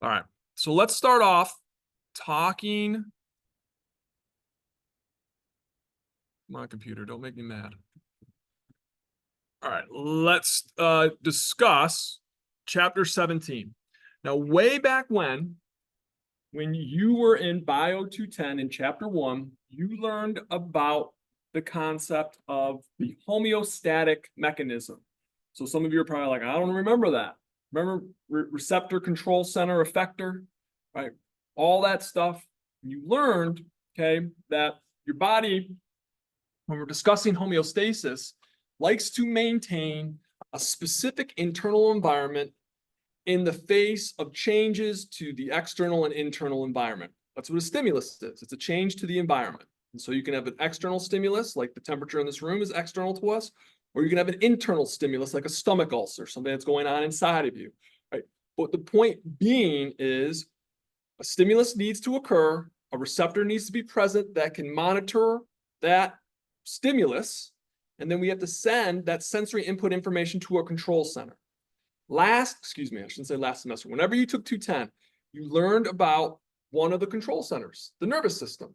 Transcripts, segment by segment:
All right. So let's start off talking. My computer, don't make me mad. All right, let's discuss chapter 17. Now, way back when you were in Bio 210 in chapter 1, you learned about the concept of the homeostatic mechanism. So some of you are probably like, I don't remember that. Remember receptor control center effector, right? All that stuff. You learned, okay, that your body, when we're discussing homeostasis, likes to maintain a specific internal environment in the face of changes to the external and internal environment. That's what a stimulus is. It's a change to the environment. And so you can have an external stimulus, like the temperature in this room is external to us, or you can have an internal stimulus, like a stomach ulcer, something that's going on inside of you, right? But the point being is a stimulus needs to occur, a receptor needs to be present that can monitor that stimulus, and then we have to send that sensory input information to a control center. I shouldn't say last semester, whenever you took 210, you learned about one of the control centers, the nervous system,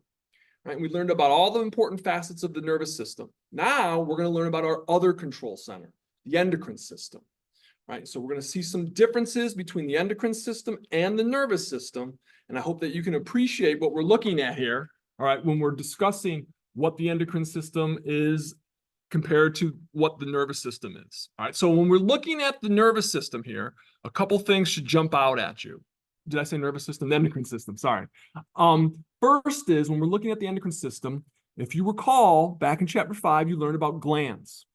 right? We learned about all the important facets of the nervous system. Now we're going to learn about our other control center, the endocrine system, right? So we're going to see some differences between the endocrine system and the nervous system. And I hope that you can appreciate what we're looking at here, all right, when we're discussing what the endocrine system is compared to what the nervous system is. All right, so when we're looking at the nervous system here, a couple things should jump out at you. Did I say nervous system? The endocrine system, sorry. First is, when we're looking at the endocrine system, if you recall, back in chapter 5, you learned about glands.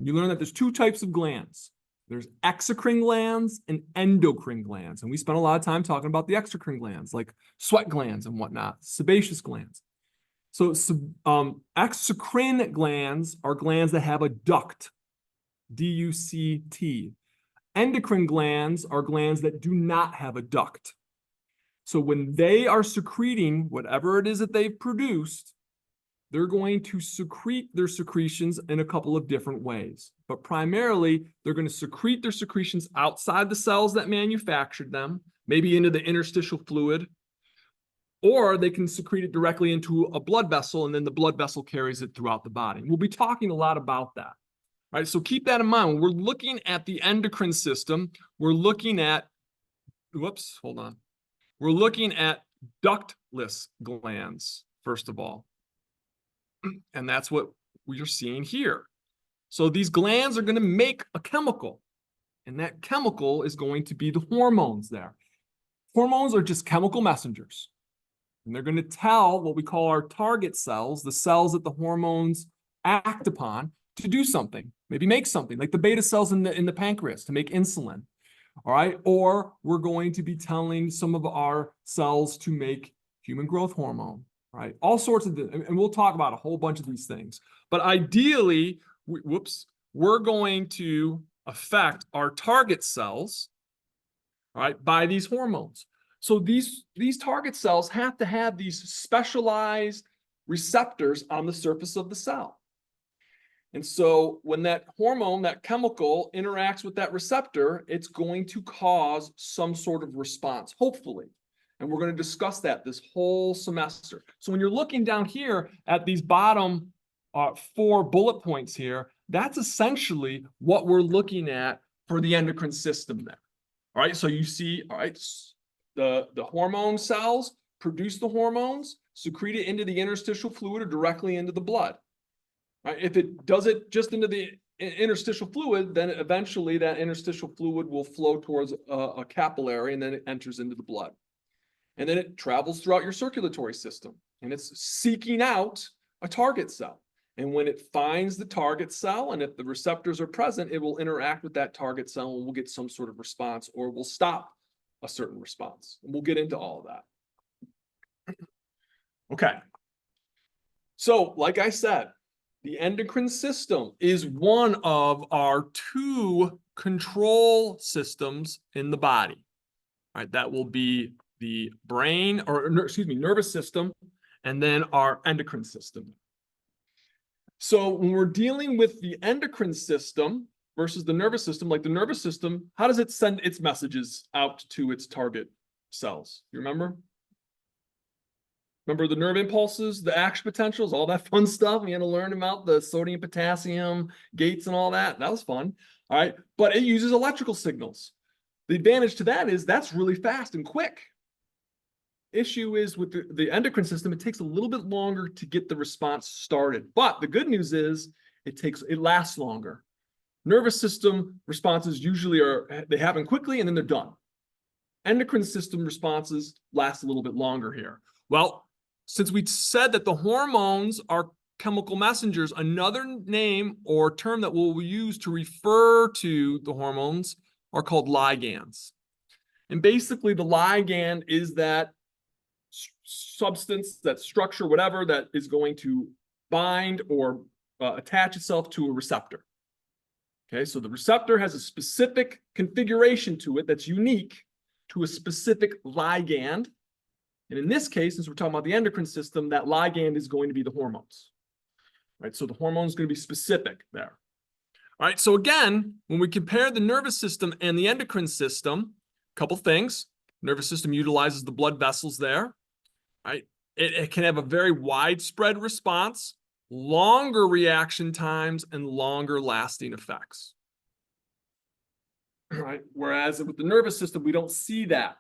You learned that there's two types of glands. There's exocrine glands and endocrine glands. And we spent a lot of time talking about the exocrine glands, like sweat glands and whatnot, sebaceous glands. So exocrine glands are glands that have a duct, D-U-C-T. Endocrine glands are glands that do not have a duct. So when they are secreting whatever it is that they've produced, they're going to secrete their secretions in a couple of different ways. But primarily, they're going to secrete their secretions outside the cells that manufactured them, maybe into the interstitial fluid, or they can secrete it directly into a blood vessel, and then the blood vessel carries it throughout the body. We'll be talking a lot about that. All right, so keep that in mind. When we're looking at the endocrine system, we're looking at, We're looking at ductless glands, first of all. And that's what we are seeing here. So these glands are going to make a chemical, and that chemical is going to be the hormones there. Hormones are just chemical messengers. And they're going to tell what we call our target cells, the cells that the hormones act upon, to do something, maybe make something, like the beta cells in the pancreas to make insulin, all right? Or we're going to be telling some of our cells to make human growth hormone, right? All sorts of, and we'll talk about a whole bunch of these things. But ideally, we're going to affect our target cells, all right, by these hormones. So these target cells have to have these specialized receptors on the surface of the cell. And so when that hormone, that chemical, interacts with that receptor, it's going to cause some sort of response, hopefully. And we're going to discuss that this whole semester. So when you're looking down here at these bottom 4 bullet points here, that's essentially what we're looking at for the endocrine system there. All right, so you see, all right, the hormone cells produce the hormones, secrete it into the interstitial fluid or directly into the blood. Right? If it does it just into the interstitial fluid, then eventually that interstitial fluid will flow towards a capillary, and then it enters into the blood. And then it travels throughout your circulatory system, and it's seeking out a target cell. And when it finds the target cell, and if the receptors are present, it will interact with that target cell, and we'll get some sort of response, or we'll stop a certain response. And we'll get into all of that. Okay. So, like I said, the endocrine system is one of our 2 control systems in the body. All right, that will be the brain, nervous system, and then our endocrine system. So when we're dealing with the endocrine system versus the nervous system, like the nervous system, how does it send its messages out to its target cells. You remember? Remember the nerve impulses, the action potentials, all that fun stuff? We had to learn about the sodium, potassium, gates and all that. That was fun. All right. But it uses electrical signals. The advantage to that is that's really fast and quick. Issue is with the endocrine system, it takes a little bit longer to get the response started. But the good news is it lasts longer. Nervous system responses usually they happen quickly and then they're done. Endocrine system responses last a little bit longer here. Well, since we said that the hormones are chemical messengers, another name or term that we'll use to refer to the hormones are called ligands. And basically the ligand is that substance, that structure, whatever, that is going to bind or attach itself to a receptor. Okay, so the receptor has a specific configuration to it that's unique to a specific ligand. And in this case, since we're talking about the endocrine system, that ligand is going to be the hormones. Right, so the hormone is going to be specific there. All right, so again, when we compare the nervous system and the endocrine system, a couple things. Nervous system utilizes the blood vessels there. Right? It can have a very widespread response, longer reaction times, and longer lasting effects. Right? Whereas with the nervous system, we don't see that.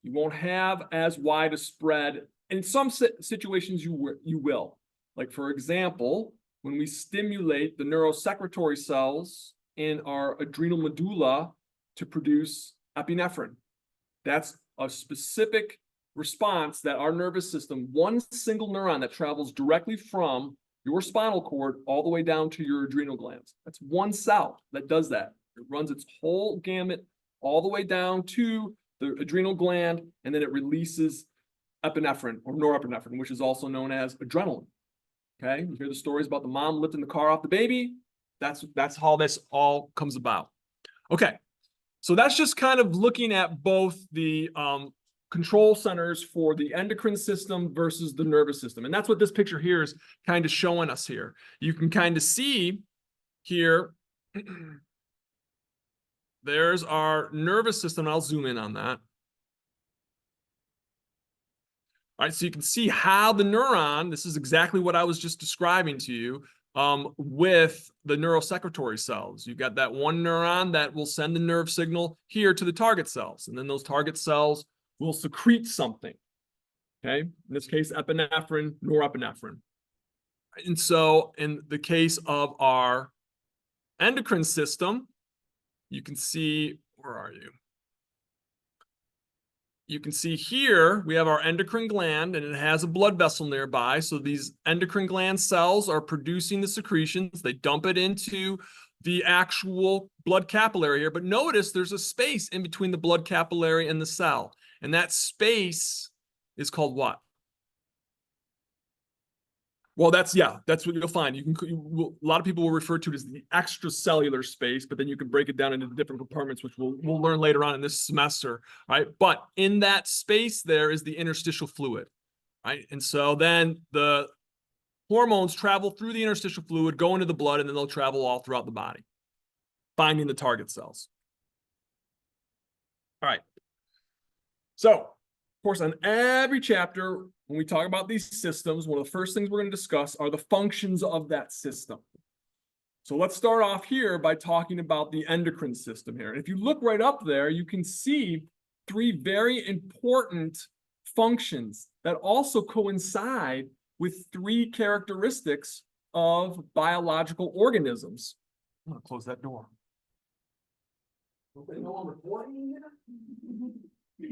You won't have as wide a spread. In some situations, you will. Like, for example, when we stimulate the neurosecretory cells in our adrenal medulla to produce epinephrine, that's a specific response that our nervous system, one single neuron that travels directly from your spinal cord all the way down to your adrenal glands. That's one cell that does that. It runs its whole gamut all the way down to the adrenal gland, and then it releases epinephrine or norepinephrine, which is also known as adrenaline. Okay, you hear the stories about the mom lifting the car off the baby. That's how this all comes about. Okay, so that's just kind of looking at both the control centers for the endocrine system versus the nervous system. And that's what this picture here is kind of showing us here. You can kind of see here, there's our nervous system. I'll zoom in on that. All right, so you can see how the neuron, this is exactly what I was just describing to you, with the neurosecretory cells. You've got that one neuron that will send the nerve signal here to the target cells. And then those target cells will secrete something, okay? In this case, epinephrine, norepinephrine. And so in the case of our endocrine system, you can see, where are you? You can see here, we have our endocrine gland and it has a blood vessel nearby. So these endocrine gland cells are producing the secretions. They dump it into the actual blood capillary here. But notice there's a space in between the blood capillary and the cell. And that space is called what? Well, that's what you'll find. A lot of people will refer to it as the extracellular space, but then you can break it down into different compartments, which we'll learn later on in this semester, right? But in that space there is the interstitial fluid, right? And so then the hormones travel through the interstitial fluid, go into the blood, and then they'll travel all throughout the body, finding the target cells. All right. So, of course, on every chapter, when we talk about these systems, one of the first things we're going to discuss are the functions of that system. So let's start off here by talking about the endocrine system here. And if you look right up there, you can see three very important functions that also coincide with three characteristics of biological organisms. I'm going to close that door. Okay, no one recording here?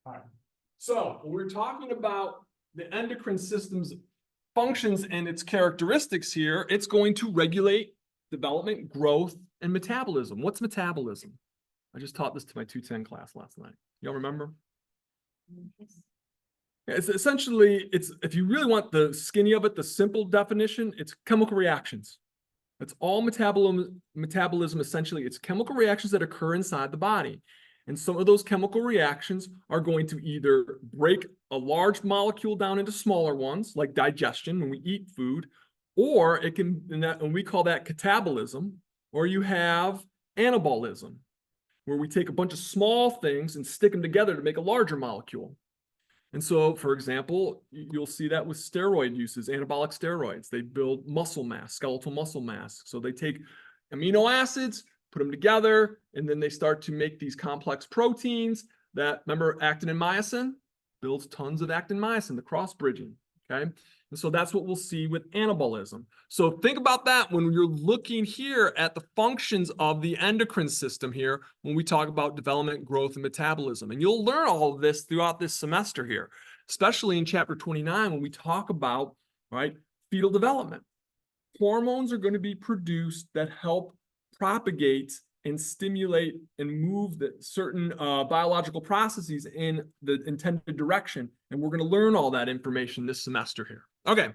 All right. So when we're talking about the endocrine system's functions and its characteristics here, it's going to regulate development, growth, and metabolism. What's metabolism? I just taught this to my 210 class last night. Y'all remember? Yes. It's essentially, if you really want the skinny of it, the simple definition, it's chemical reactions. That's all metabolism essentially. It's chemical reactions that occur inside the body. And some of those chemical reactions are going to either break a large molecule down into smaller ones, like digestion when we eat food, or it can, and we call that catabolism, or you have anabolism. where we take a bunch of small things and stick them together to make a larger molecule. And so, for example, you'll see that with steroid uses, anabolic steroids. They build muscle mass, skeletal muscle mass. So they take amino acids, put them together, and then they start to make these complex proteins that, remember, actin and myosin builds tons of actin myosin, the cross bridging. Okay. And so that's what we'll see with anabolism. So think about that when you're looking here at the functions of the endocrine system here, when we talk about development, growth, and metabolism. And you'll learn all of this throughout this semester here, especially in chapter 29, when we talk about, right, fetal development. Hormones are going to be produced that help propagate and stimulate and move the certain biological processes in the intended direction. And we're going to learn all that information this semester here. Okay,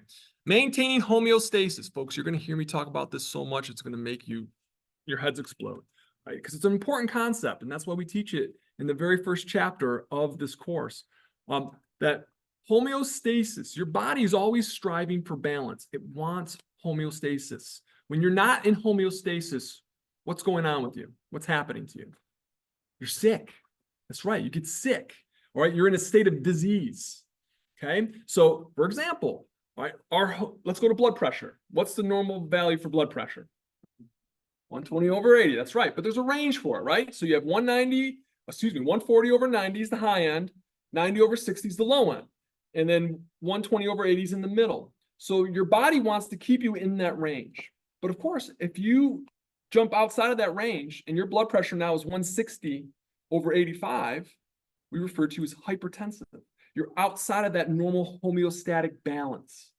maintaining homeostasis. Folks, you're going to hear me talk about this so much, it's going to make your heads explode, right? Because it's an important concept, and that's why we teach it in the very first chapter of this course. That homeostasis, your body is always striving for balance. It wants homeostasis. When you're not in homeostasis, what's going on with you? What's happening to you? You're sick. That's right. You get sick. All right. You're in a state of disease. Okay. So, for example, all right, let's go to blood pressure. What's the normal value for blood pressure? 120/80. That's right. But there's a range for it, right? So you have 140/90 is the high end, 90/60 is the low end, and then 120/80 is in the middle. So your body wants to keep you in that range. But of course, if you jump outside of that range and your blood pressure now is 160/85, we refer to as hypertensive. You're outside of that normal homeostatic balance,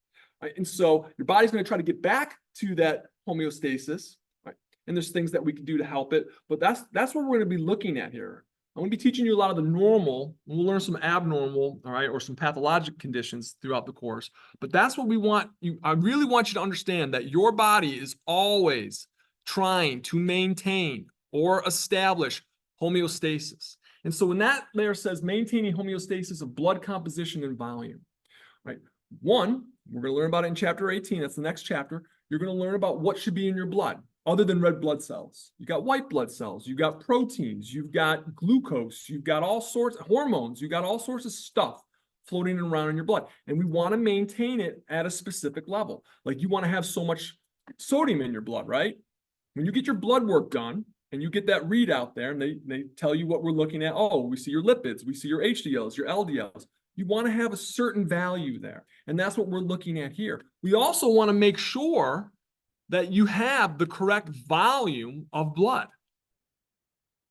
right? And so your body's going to try to get back to that homeostasis, right? And there's things that we can do to help it, but that's what we're going to be looking at here. I'm going to be teaching you a lot of the normal, and we'll learn some abnormal, all right, or some pathologic conditions throughout the course. But that's what we want you. I really want you to understand that your body is always trying to maintain or establish homeostasis. And so when that layer says maintaining homeostasis of blood composition and volume, right? One, we're going to learn about it in chapter 18. That's the next chapter. You're going to learn about what should be in your blood other than red blood cells. You got white blood cells, you got proteins, you've got glucose, you've got all sorts of hormones, you've got all sorts of stuff floating around in your blood. And we want to maintain it at a specific level. Like you want to have so much sodium in your blood, right? When you get your blood work done and you get that readout there and they tell you what we're looking at, oh, we see your lipids, we see your HDLs, your LDLs. You want to have a certain value there. And that's what we're looking at here. We also want to make sure that you have the correct volume of blood,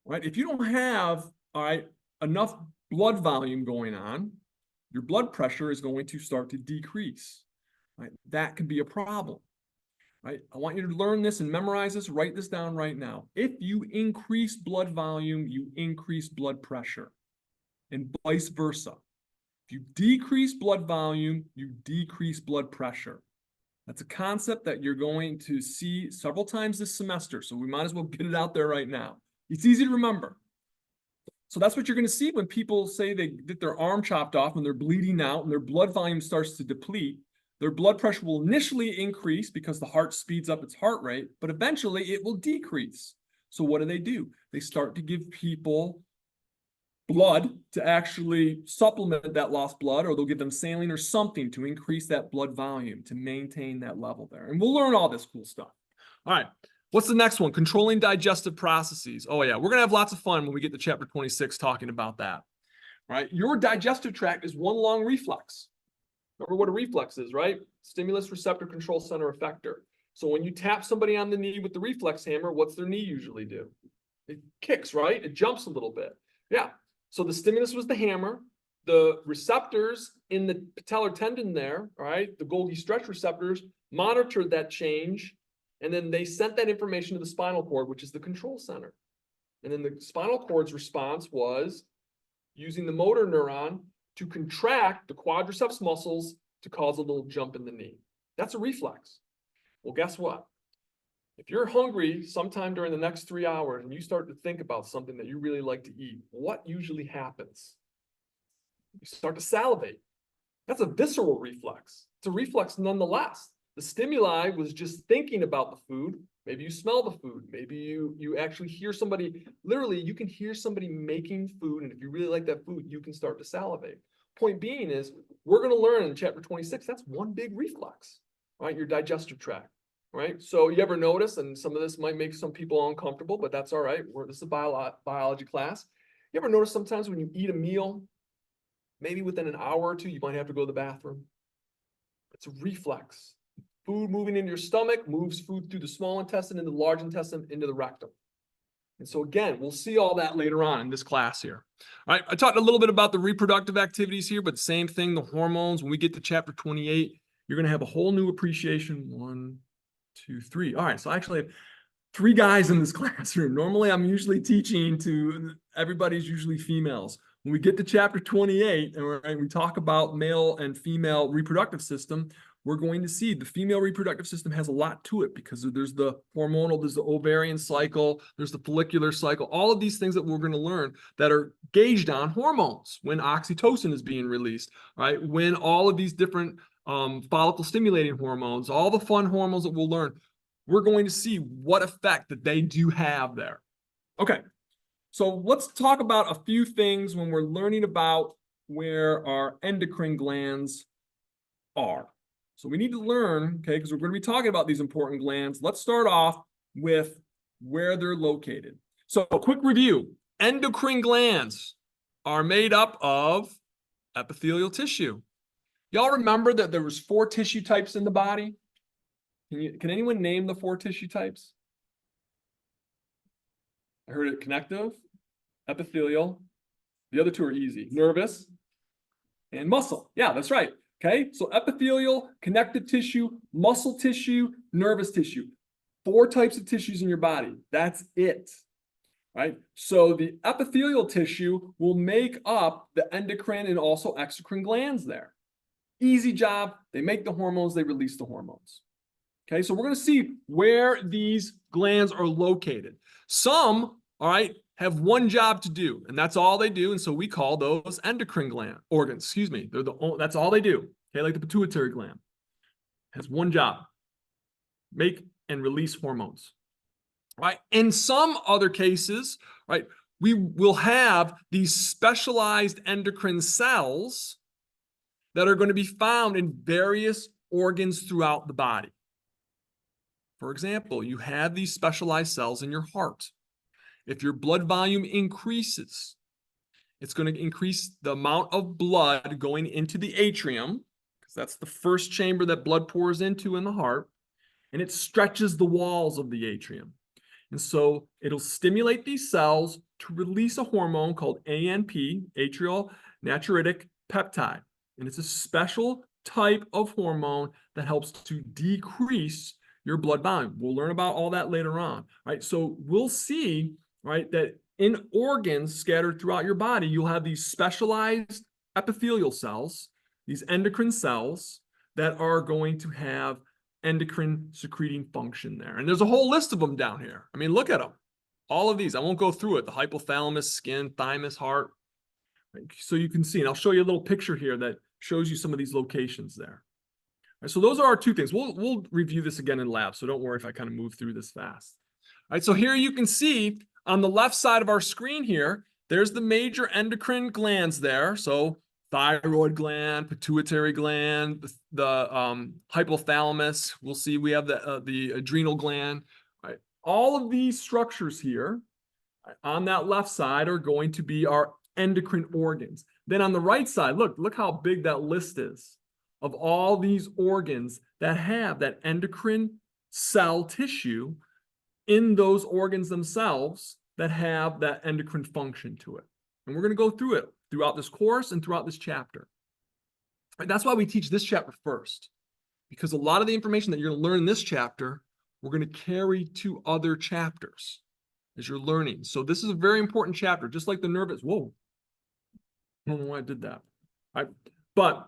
right? If you don't have, all right, enough blood volume going on, your blood pressure is going to start to decrease, right? That could be a problem. Right? I want you to learn this and memorize this, write this down right now. If you increase blood volume, you increase blood pressure, and vice versa. If you decrease blood volume, you decrease blood pressure. That's a concept that you're going to see several times this semester, so we might as well get it out there right now. It's easy to remember. So that's what you're going to see when people say they get their arm chopped off and they're bleeding out and their blood volume starts to deplete. Their blood pressure will initially increase because the heart speeds up its heart rate, but eventually it will decrease. So what do? They start to give people blood to actually supplement that lost blood, or they'll give them saline or something to increase that blood volume to maintain that level there. And we'll learn all this cool stuff. All right. What's the next one? Controlling digestive processes. Oh yeah, we're going to have lots of fun when we get to chapter 26 talking about that. All right. Your digestive tract is one long reflex. Remember what a reflex is, right? Stimulus receptor control center effector. So when you tap somebody on the knee with the reflex hammer, what's their knee usually do? It kicks, right? It jumps a little bit. Yeah. So the stimulus was the hammer. The receptors in the patellar tendon there, all right, the Golgi stretch receptors monitored that change, and then they sent that information to the spinal cord, which is the control center. And then the spinal cord's response was using the motor neuron to contract the quadriceps muscles to cause a little jump in the knee. That's a reflex. Well, guess what? If you're hungry sometime during the next 3 hours and you start to think about something that you really like to eat, what usually happens? You start to salivate. That's a visceral reflex. It's a reflex nonetheless. The stimuli was just thinking about the food, Maybe you smell the food. Maybe you actually hear somebody, literally you can hear somebody making food. And if you really like that food, you can start to salivate. Point being is we're going to learn in chapter 26, that's one big reflex, right? Your digestive tract, right? So you ever notice, and some of this might make some people uncomfortable, but that's all right. This is a biology class. You ever notice sometimes when you eat a meal, maybe within an hour or two, you might have to go to the bathroom? It's a reflex. Food moving into your stomach moves food through the small intestine, into the large intestine, into the rectum. And so again, we'll see all that later on in this class here. All right, I talked a little bit about the reproductive activities here, but same thing, the hormones. When we get to chapter 28, you're going to have a whole new appreciation. 1, 2, 3. All right, so I actually have 3 guys in this classroom. Normally, I'm usually teaching to, everybody's usually females. When we get to chapter 28, and we talk about male and female reproductive system, we're going to see the female reproductive system has a lot to it because there's the hormonal, there's the ovarian cycle, there's the follicular cycle, all of these things that we're going to learn that are gauged on hormones, when oxytocin is being released, right? When all of these different follicle stimulating hormones, all the fun hormones that we'll learn, we're going to see what effect that they do have there. Okay, so let's talk about a few things when we're learning about where our endocrine glands are. So we need to learn, okay, because we're going to be talking about these important glands. Let's start off with where they're located. So a quick review. Endocrine glands are made up of epithelial tissue. Y'all remember that there was 4 tissue types in the body? Can anyone name the 4 tissue types? I heard it: connective, epithelial. The other 2 are easy: nervous and muscle. Yeah, that's right. Okay, so epithelial, connective tissue, muscle tissue, nervous tissue. 4 types of tissues in your body. That's it, right? So the epithelial tissue will make up the endocrine and also exocrine glands there. Easy job. They make the hormones, they release the hormones. Okay, so we're going to see where these glands are located. Some, all right, have one job to do, and that's all they do. And so we call those endocrine gland organs. Excuse me. That's all they do. Okay, like the pituitary gland has one job: make and release hormones. Right. In some other cases, right, we will have these specialized endocrine cells that are going to be found in various organs throughout the body. For example, you have these specialized cells in your heart. If your blood volume increases, it's going to increase the amount of blood going into the atrium, because that's the first chamber that blood pours into in the heart, and it stretches the walls of the atrium. And so it'll stimulate these cells to release a hormone called ANP, atrial natriuretic peptide. And it's a special type of hormone that helps to decrease your blood volume. We'll learn about all that later on, right? So we'll see, right, that in organs scattered throughout your body, you'll have these specialized epithelial cells, these endocrine cells that are going to have endocrine secreting function there. And there's a whole list of them down here. I mean, look at them. All of these. I won't go through it. The hypothalamus, skin, thymus, heart. So you can see, and I'll show you a little picture here that shows you some of these locations there. All right, so those are our 2 things. We'll review this again in lab, so don't worry if I kind of move through this fast. All right, so here you can see on the left side of our screen here, there's the major endocrine glands there. So thyroid gland, pituitary gland, the hypothalamus. We'll see we have the adrenal gland. Right? All of these structures here on that left side are going to be our endocrine organs. Then on the right side, look how big that list is of all these organs that have that endocrine cell tissue in those organs themselves that have that endocrine function to it. And we're going to go through it throughout this course and throughout this chapter. And that's why we teach this chapter first, because a lot of the information that you're going to learn in this chapter, we're going to carry to other chapters as you're learning. So this is a very important chapter, just like the nervous. Whoa. I don't know why I did that. All right. But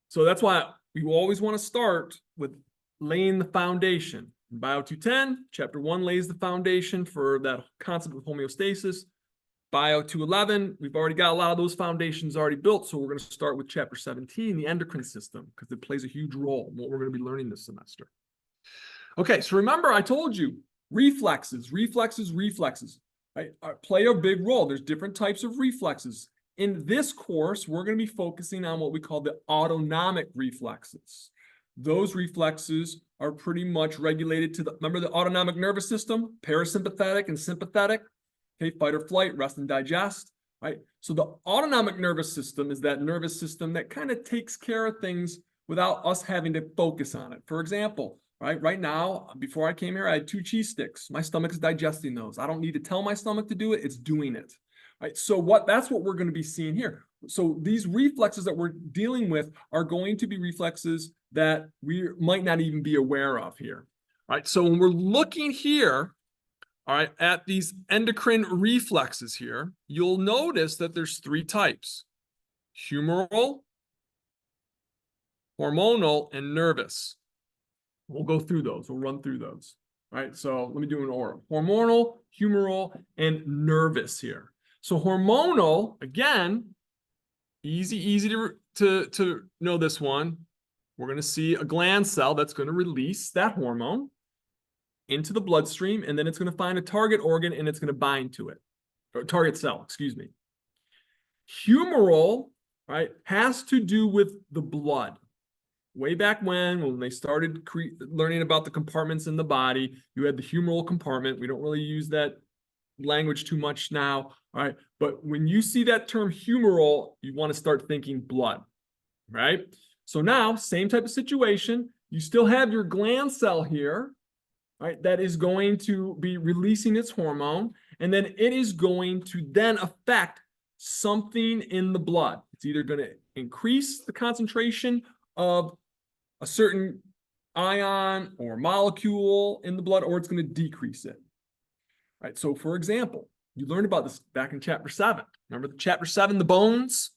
so that's why we always want to start with laying the foundation. In Bio 210, chapter 1 lays the foundation for that concept of homeostasis. Bio 211, we've already got a lot of those foundations already built, so we're going to start with chapter 17, the endocrine system, because it plays a huge role in what we're going to be learning this semester. Okay, so remember I told you reflexes right, play a big role. There's different types of reflexes. In this course, we're going to be focusing on what we call the autonomic reflexes. Those reflexes are pretty much regulated to remember the autonomic nervous system, parasympathetic and sympathetic, okay, fight or flight, rest and digest, right? So the autonomic nervous system is that nervous system that kind of takes care of things without us having to focus on it. For example, right now, before I came here, I had 2 cheese sticks. My stomach is digesting those. I don't need to tell my stomach to do it. It's doing it. Right. So that's what we're going to be seeing here. So these reflexes that we're dealing with are going to be reflexes that we might not even be aware of here. All right. So when we're looking here, all right, at these endocrine reflexes here, you'll notice that there's 3 types: humoral, hormonal, and nervous. We'll go through those. We'll run through those. All right. So let me do an order: hormonal, humoral, and nervous here. So hormonal, again, easy to know this one. We're going to see a gland cell that's going to release that hormone into the bloodstream, and then it's going to find a target organ and it's going to bind to it, or target cell, excuse me. Humoral, right, has to do with the blood. Way back when they started learning about the compartments in the body, you had the humoral compartment. We don't really use that language too much now, all right? But when you see that term humoral, you want to start thinking blood, right? So now, same type of situation. You still have your gland cell here, right? That is going to be releasing its hormone, and then it is going to then affect something in the blood. It's either going to increase the concentration of a certain ion or molecule in the blood, or it's going to decrease it. Right, so for example, you learned about this back in chapter 7. Remember chapter 7, the bones?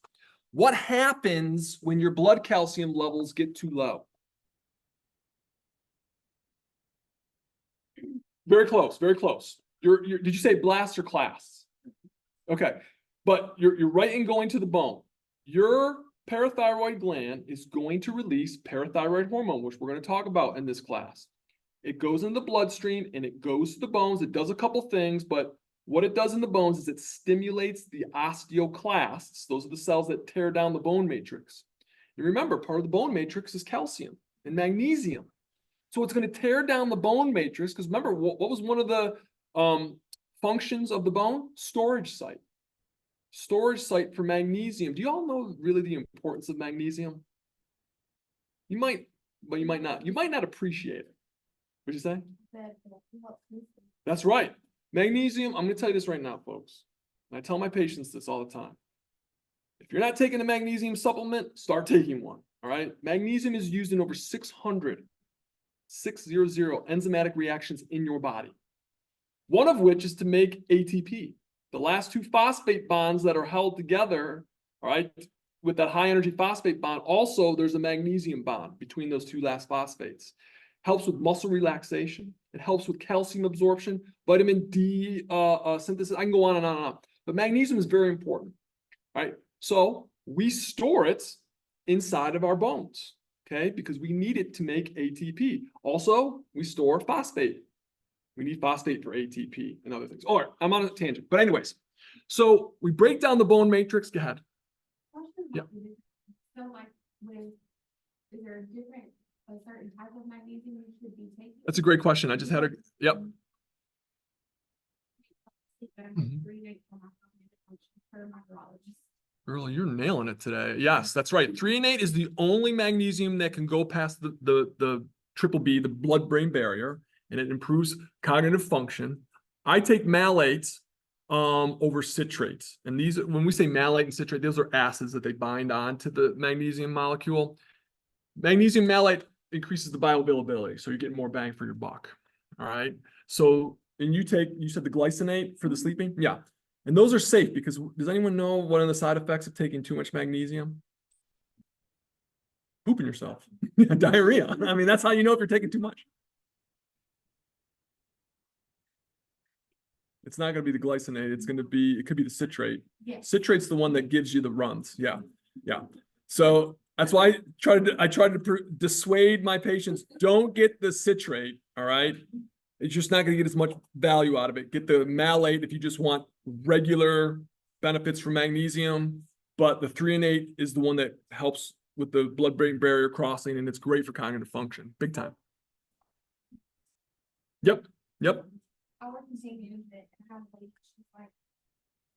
What happens when your blood calcium levels get too low? Very close, very close. Did you say blast or class? Okay, but you're right in going to the bone. Your parathyroid gland is going to release parathyroid hormone, which we're going to talk about in this class. It goes in the bloodstream and it goes to the bones. It does a couple things, but what it does in the bones is it stimulates the osteoclasts. Those are the cells that tear down the bone matrix. You remember, part of the bone matrix is calcium and magnesium. So it's going to tear down the bone matrix, because remember, what was one of the functions of the bone? Storage site. Storage site for magnesium. Do you all know really the importance of magnesium? You might, but you might not. You might not appreciate it. What'd you say? That's right. Magnesium, I'm going to tell you this right now, folks. And I tell my patients this all the time. If you're not taking a magnesium supplement, start taking one. All right. Magnesium is used in over 600 enzymatic reactions in your body. One of which is to make ATP. The last 2 phosphate bonds that are held together, all right, with that high energy phosphate bond, also there's a magnesium bond between those 2 last phosphates. Helps with muscle relaxation. It helps with calcium absorption, vitamin D synthesis. I can go on and on and on. But magnesium is very important, right? So we store it inside of our bones, okay? Because we need it to make ATP. Also, we store phosphate. We need phosphate for ATP and other things. All right, I'm on a tangent. But anyways, so we break down the bone matrix. Go ahead. Yeah. So like is there a certain type of magnesium you should be taking? That's a great question. I just had a, yep. Earl, you're nailing it today. Yes, that's right. 3-8 is the only magnesium that can go past the triple B, the blood-brain barrier, and it improves cognitive function. I take malates over citrates. And these, when we say malate and citrate, those are acids that they bind on to the magnesium molecule. Magnesium malate increases the bioavailability, so you're getting more bang for your buck. All right. So, and you said the glycinate for the sleeping? Yeah. And those are safe because does anyone know one of the side effects of taking too much magnesium? Pooping yourself. Diarrhea. I mean, that's how you know if you're taking too much. It's not going to be the glycinate. It's going to be, it could be the citrate. Yeah. Citrate's the one that gives you the runs. Yeah. Yeah. So that's why I try to dissuade my patients. Don't get the citrate. all right? It's just not going to get as much value out of it. Get the malate if you just want regular benefits from magnesium, but the 3 and 8 is the one that helps with the blood-brain barrier crossing, and it's great for cognitive function, big time. Yep, yep. I work in same unit and have like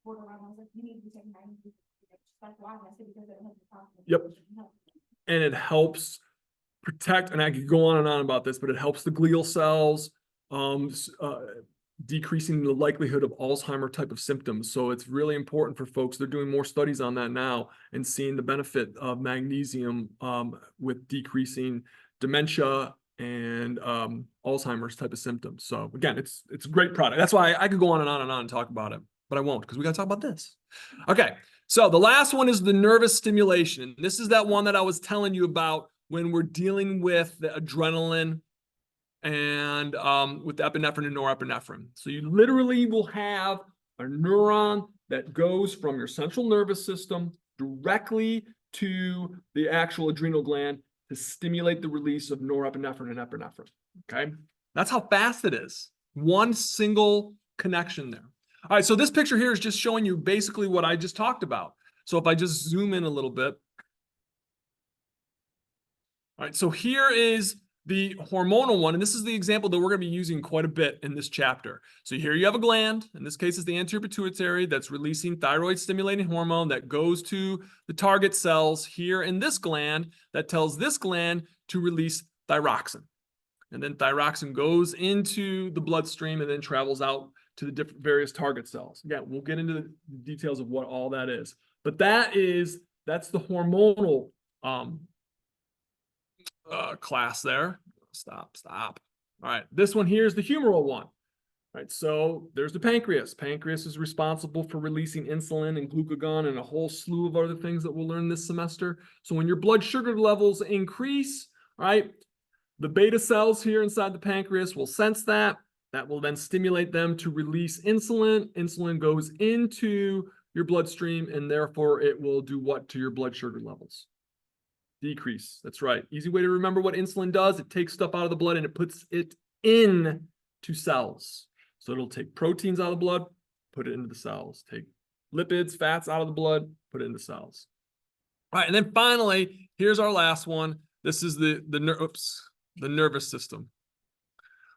borderline. I was like, you need to take magnesium. She's like, why? I said, because it helps the problem. Yep. And it helps protect, and I could go on and on about this, but it helps the glial cells, decreasing the likelihood of Alzheimer type of symptoms. So it's really important for folks. They're doing more studies on that now and seeing the benefit of magnesium with decreasing dementia and Alzheimer's type of symptoms. So again, it's a great product. That's why I could go on and on and on and talk about it, but I won't, because we got to talk about this. Okay, so the last one is the nervous stimulation. This is that one that I was telling you about when we're dealing with the adrenaline and with the epinephrine and norepinephrine. So you literally will have a neuron that goes from your central nervous system directly to the actual adrenal gland to stimulate the release of norepinephrine and epinephrine, okay? That's how fast it is. One single connection there. All right, so this picture here is just showing you basically what I just talked about. So if I just zoom in a little bit. All right, so here is the hormonal one, and this is the example that we're going to be using quite a bit in this chapter. So here you have a gland, in this case is the anterior pituitary, that's releasing thyroid stimulating hormone that goes to the target cells here in this gland that tells this gland to release thyroxine. And then thyroxine goes into the bloodstream and then travels out to the different various target cells. Again, we'll get into the details of what all that is. But that's the hormonal class there. Stop. All right, this one here is the humoral one. All right, so there's the pancreas. Pancreas is responsible for releasing insulin and glucagon and a whole slew of other things that we'll learn this semester. So when your blood sugar levels increase, all right, the beta cells here inside the pancreas will sense that. That will then stimulate them to release insulin. Insulin goes into your bloodstream, and therefore it will do what to your blood sugar levels? Decrease. That's right. Easy way to remember what insulin does. It takes stuff out of the blood and it puts it into cells. So it'll take proteins out of the blood, put it into the cells. Take lipids, fats out of the blood, put it into cells. All right, and then finally, here's our last one. This is the nervous system.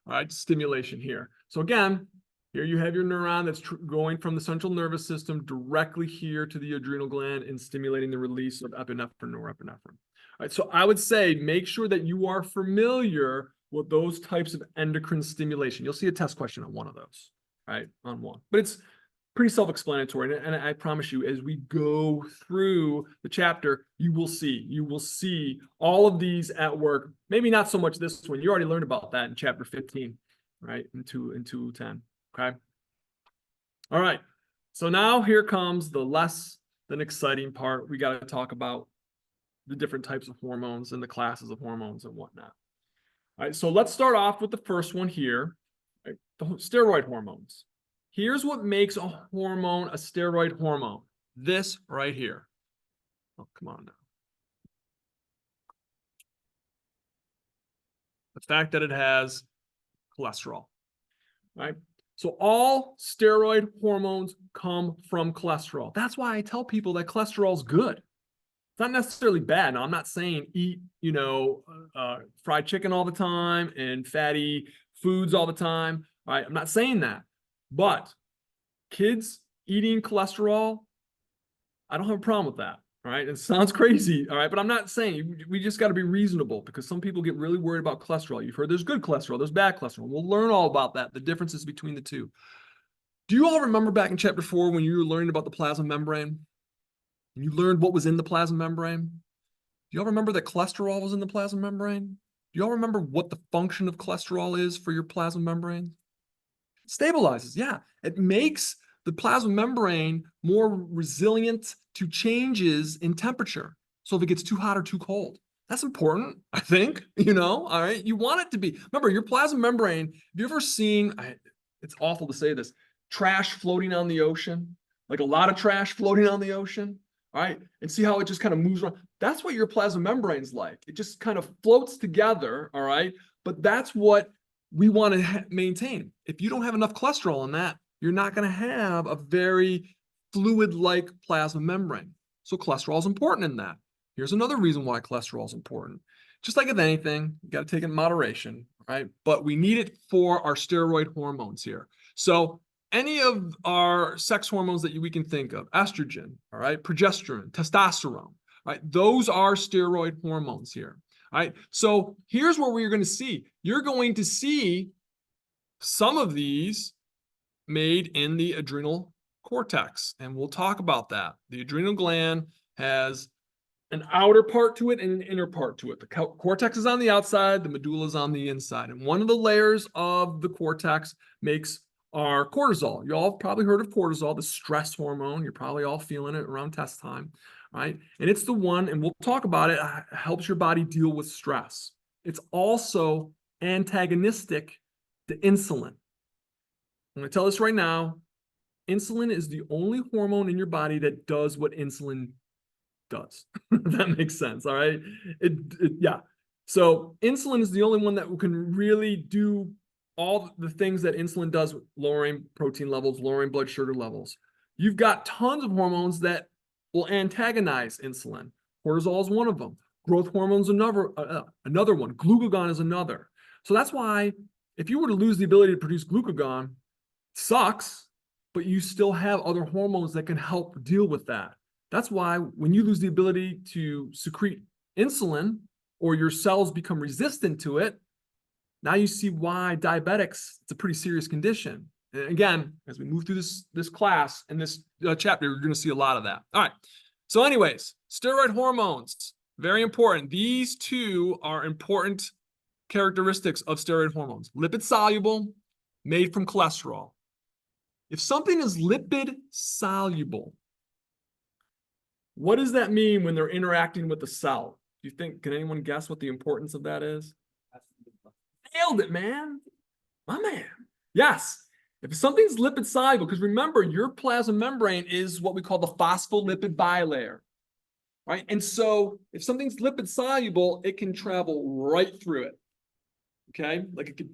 All right, stimulation here. So again, here you have your neuron that's going from the central nervous system directly here to the adrenal gland and stimulating the release of epinephrine and norepinephrine. All right, so I would say make sure that you are familiar with those types of endocrine stimulation. You'll see a test question on one of those, right, on one. But it's pretty self-explanatory, and I promise you, as we go through the chapter, you will see all of these at work. Maybe not so much this one. You already learned about that in chapter 15, right, in 210. Okay. All right. So now here comes the less than exciting part. We got to talk about the different types of hormones and the classes of hormones and whatnot. All right. So let's start off with the first one here, right? The steroid hormones. Here's what makes a hormone a steroid hormone. This right here. Oh, come on now. The fact that it has cholesterol, right? So all steroid hormones come from cholesterol. That's why I tell people that cholesterol is good. It's not necessarily bad. Now, I'm not saying eat, fried chicken all the time and fatty foods all the time. Right? I'm not saying that. But kids eating cholesterol, I don't have a problem with that. All right. It sounds crazy. All right. But I'm not saying, we just got to be reasonable, because some people get really worried about cholesterol. You've heard there's good cholesterol, there's bad cholesterol. We'll learn all about that, the differences between the two. Do you all remember back in chapter 4 when you were learning about the plasma membrane? And you learned what was in the plasma membrane? Do y'all remember that cholesterol was in the plasma membrane? Do y'all remember what the function of cholesterol is for your plasma membrane? It stabilizes, yeah. It makes the plasma membrane more resilient to changes in temperature. So if it gets too hot or too cold, that's important, I think, all right? You want it to be. Remember, your plasma membrane, have you ever seen, it's awful to say this, trash floating on the ocean? Like a lot of trash floating on the ocean, all right? And see how it just kind of moves around? That's what your plasma membrane's like. It just kind of floats together, all right? But that's what we want to maintain. If you don't have enough cholesterol in that, you're not going to have a very fluid-like plasma membrane. So cholesterol is important in that. Here's another reason why cholesterol is important. Just like with anything, you got to take it in moderation, right? But we need it for our steroid hormones here. So any of our sex hormones that we can think of, estrogen, all right, progesterone, testosterone, right? Those are steroid hormones here, all right? So here's what we're going to see. You're going to see some of these made in the adrenal cortex, and we'll talk about that. The adrenal gland has an outer part to it and an inner part to it. The cortex is on the outside, the medulla is on the inside. And one of the layers of the cortex makes our cortisol. You all have probably heard of cortisol, the stress hormone. You're probably all feeling it around test time, right? And it's the one, and we'll talk about it, helps your body deal with stress. It's also antagonistic to insulin. I'm going to tell this right now. Insulin is the only hormone in your body that does what insulin does. That makes sense. All right. Yeah. So insulin is the only one that can really do all the things that insulin does, with lowering protein levels, lowering blood sugar levels. You've got tons of hormones that will antagonize insulin. Cortisol is one of them. Growth hormones another one. Glucagon is another. So that's why if you were to lose the ability to produce glucagon, sucks, but you still have other hormones that can help deal with that. That's why when you lose the ability to secrete insulin or your cells become resistant to it, now you see why diabetics, it's a pretty serious condition. And again, as we move through this class and this chapter, you're going to see a lot of that. All right. So anyways, steroid hormones, very important. These two are important characteristics of steroid hormones. Lipid-soluble, made from cholesterol. If something is lipid-soluble, what does that mean when they're interacting with the cell? Do you think, can anyone guess what the importance of that is? Nailed it, man. My man. Yes. If something's lipid soluble, because remember, your plasma membrane is what we call the phospholipid bilayer, right? And so if something's lipid soluble, it can travel right through it. Okay? Like it could,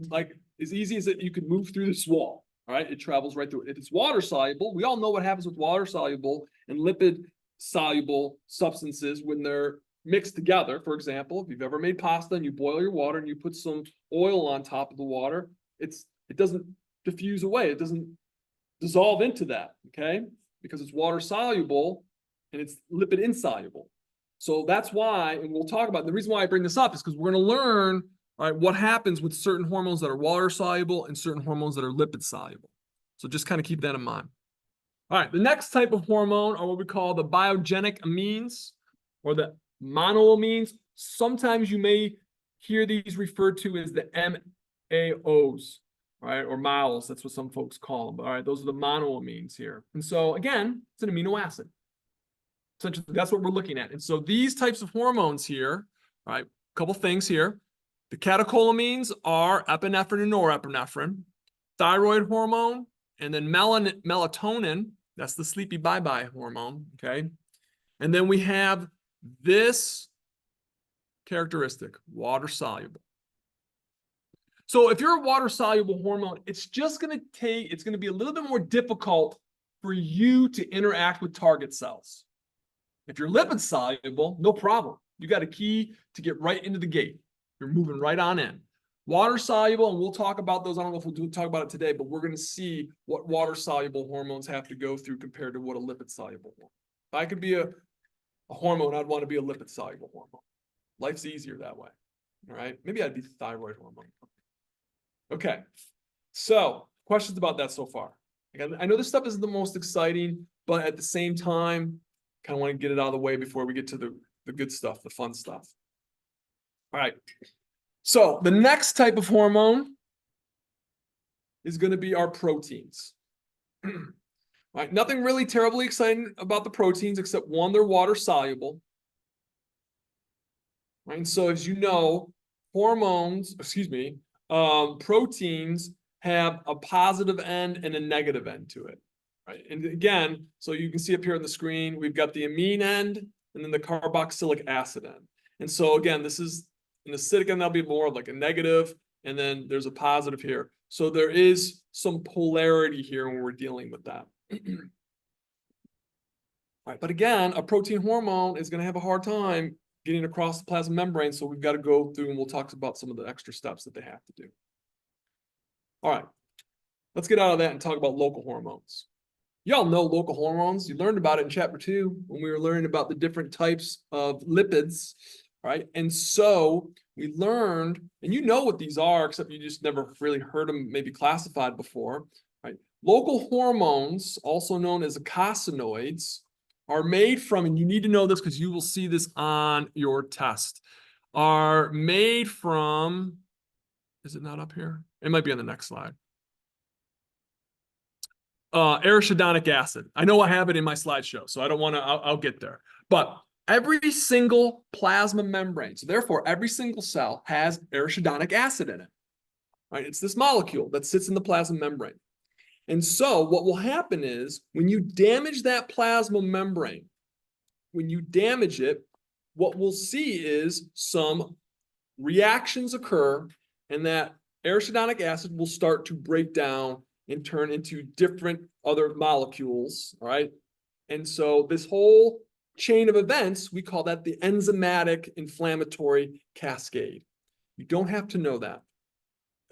like as easy as it, you could move through this wall. All right, it travels right through it. If it's water soluble, we all know what happens with water soluble and lipid soluble substances when they're mixed together. For example, if you've ever made pasta and you boil your water and you put some oil on top of the water, it doesn't diffuse away. It doesn't dissolve into that, okay? Because it's water soluble and it's lipid insoluble. So that's why, and we'll talk about, the reason why I bring this up is because we're going to learn, all right, what happens with certain hormones that are water soluble and certain hormones that are lipid soluble. So just kind of keep that in mind. All right, the next type of hormone are what we call the biogenic amines or the monoamines. Sometimes you may hear these referred to as the MAOs, right, or MAOs. That's what some folks call them. All right, those are the monoamines here. And so again, it's an amino acid. Essentially, that's what we're looking at. And so these types of hormones here, all right, a couple things here. The catecholamines are epinephrine and norepinephrine, thyroid hormone, and then melatonin. That's the sleepy bye-bye hormone, okay? And then we have this characteristic, water-soluble. So if you're a water-soluble hormone, it's just going to be a little bit more difficult for you to interact with target cells. If you're lipid-soluble, no problem. You got a key to get right into the gate. You're moving right on in. Water-soluble, and we'll talk about those. I don't know if we'll talk about it today, but we're going to see what water-soluble hormones have to go through compared to what a lipid-soluble hormone. If I could be a hormone, I'd want to be a lipid-soluble hormone. Life's easier that way. All right? Maybe I'd be thyroid hormone. Okay. So, questions about that so far? Again, I know this stuff isn't the most exciting, but at the same time, kind of want to get it out of the way before we get to the good stuff, the fun stuff. All right. So the next type of hormone is going to be our proteins. All right. Nothing really terribly exciting about the proteins except one, they're water soluble. Right. And so as you know, proteins have a positive end and a negative end to it. Right. And again, so you can see up here on the screen, we've got the amine end and then the carboxylic acid end. And so again, this is an acidic end, that'll be more of like a negative. and then there's a positive here. So there is some polarity here when we're dealing with that. All right, but again, a protein hormone is going to have a hard time getting across the plasma membrane, so we've got to go through and we'll talk about some of the extra steps that they have to do. All right, let's get out of that and talk about local hormones. Y'all know local hormones. You learned about it in chapter 2 when we were learning about the different types of lipids, right? And so we learned, and you know what these are, except you just never really heard them maybe classified before, right? Local hormones, also known as eicosanoids, are made from, and you need to know this because you will see this on your test, are made from, is it not up here? It might be on the next slide. Arachidonic acid. I know I have it in my slideshow, so I don't want to, I'll get there. But every single plasma membrane, so therefore every single cell has arachidonic acid in it, right? It's this molecule that sits in the plasma membrane. And so what will happen is when you damage that plasma membrane, when you damage it, what we'll see is some reactions occur, and that arachidonic acid will start to break down and turn into different other molecules, all right? And so this whole chain of events, we call that the enzymatic inflammatory cascade. You don't have to know that.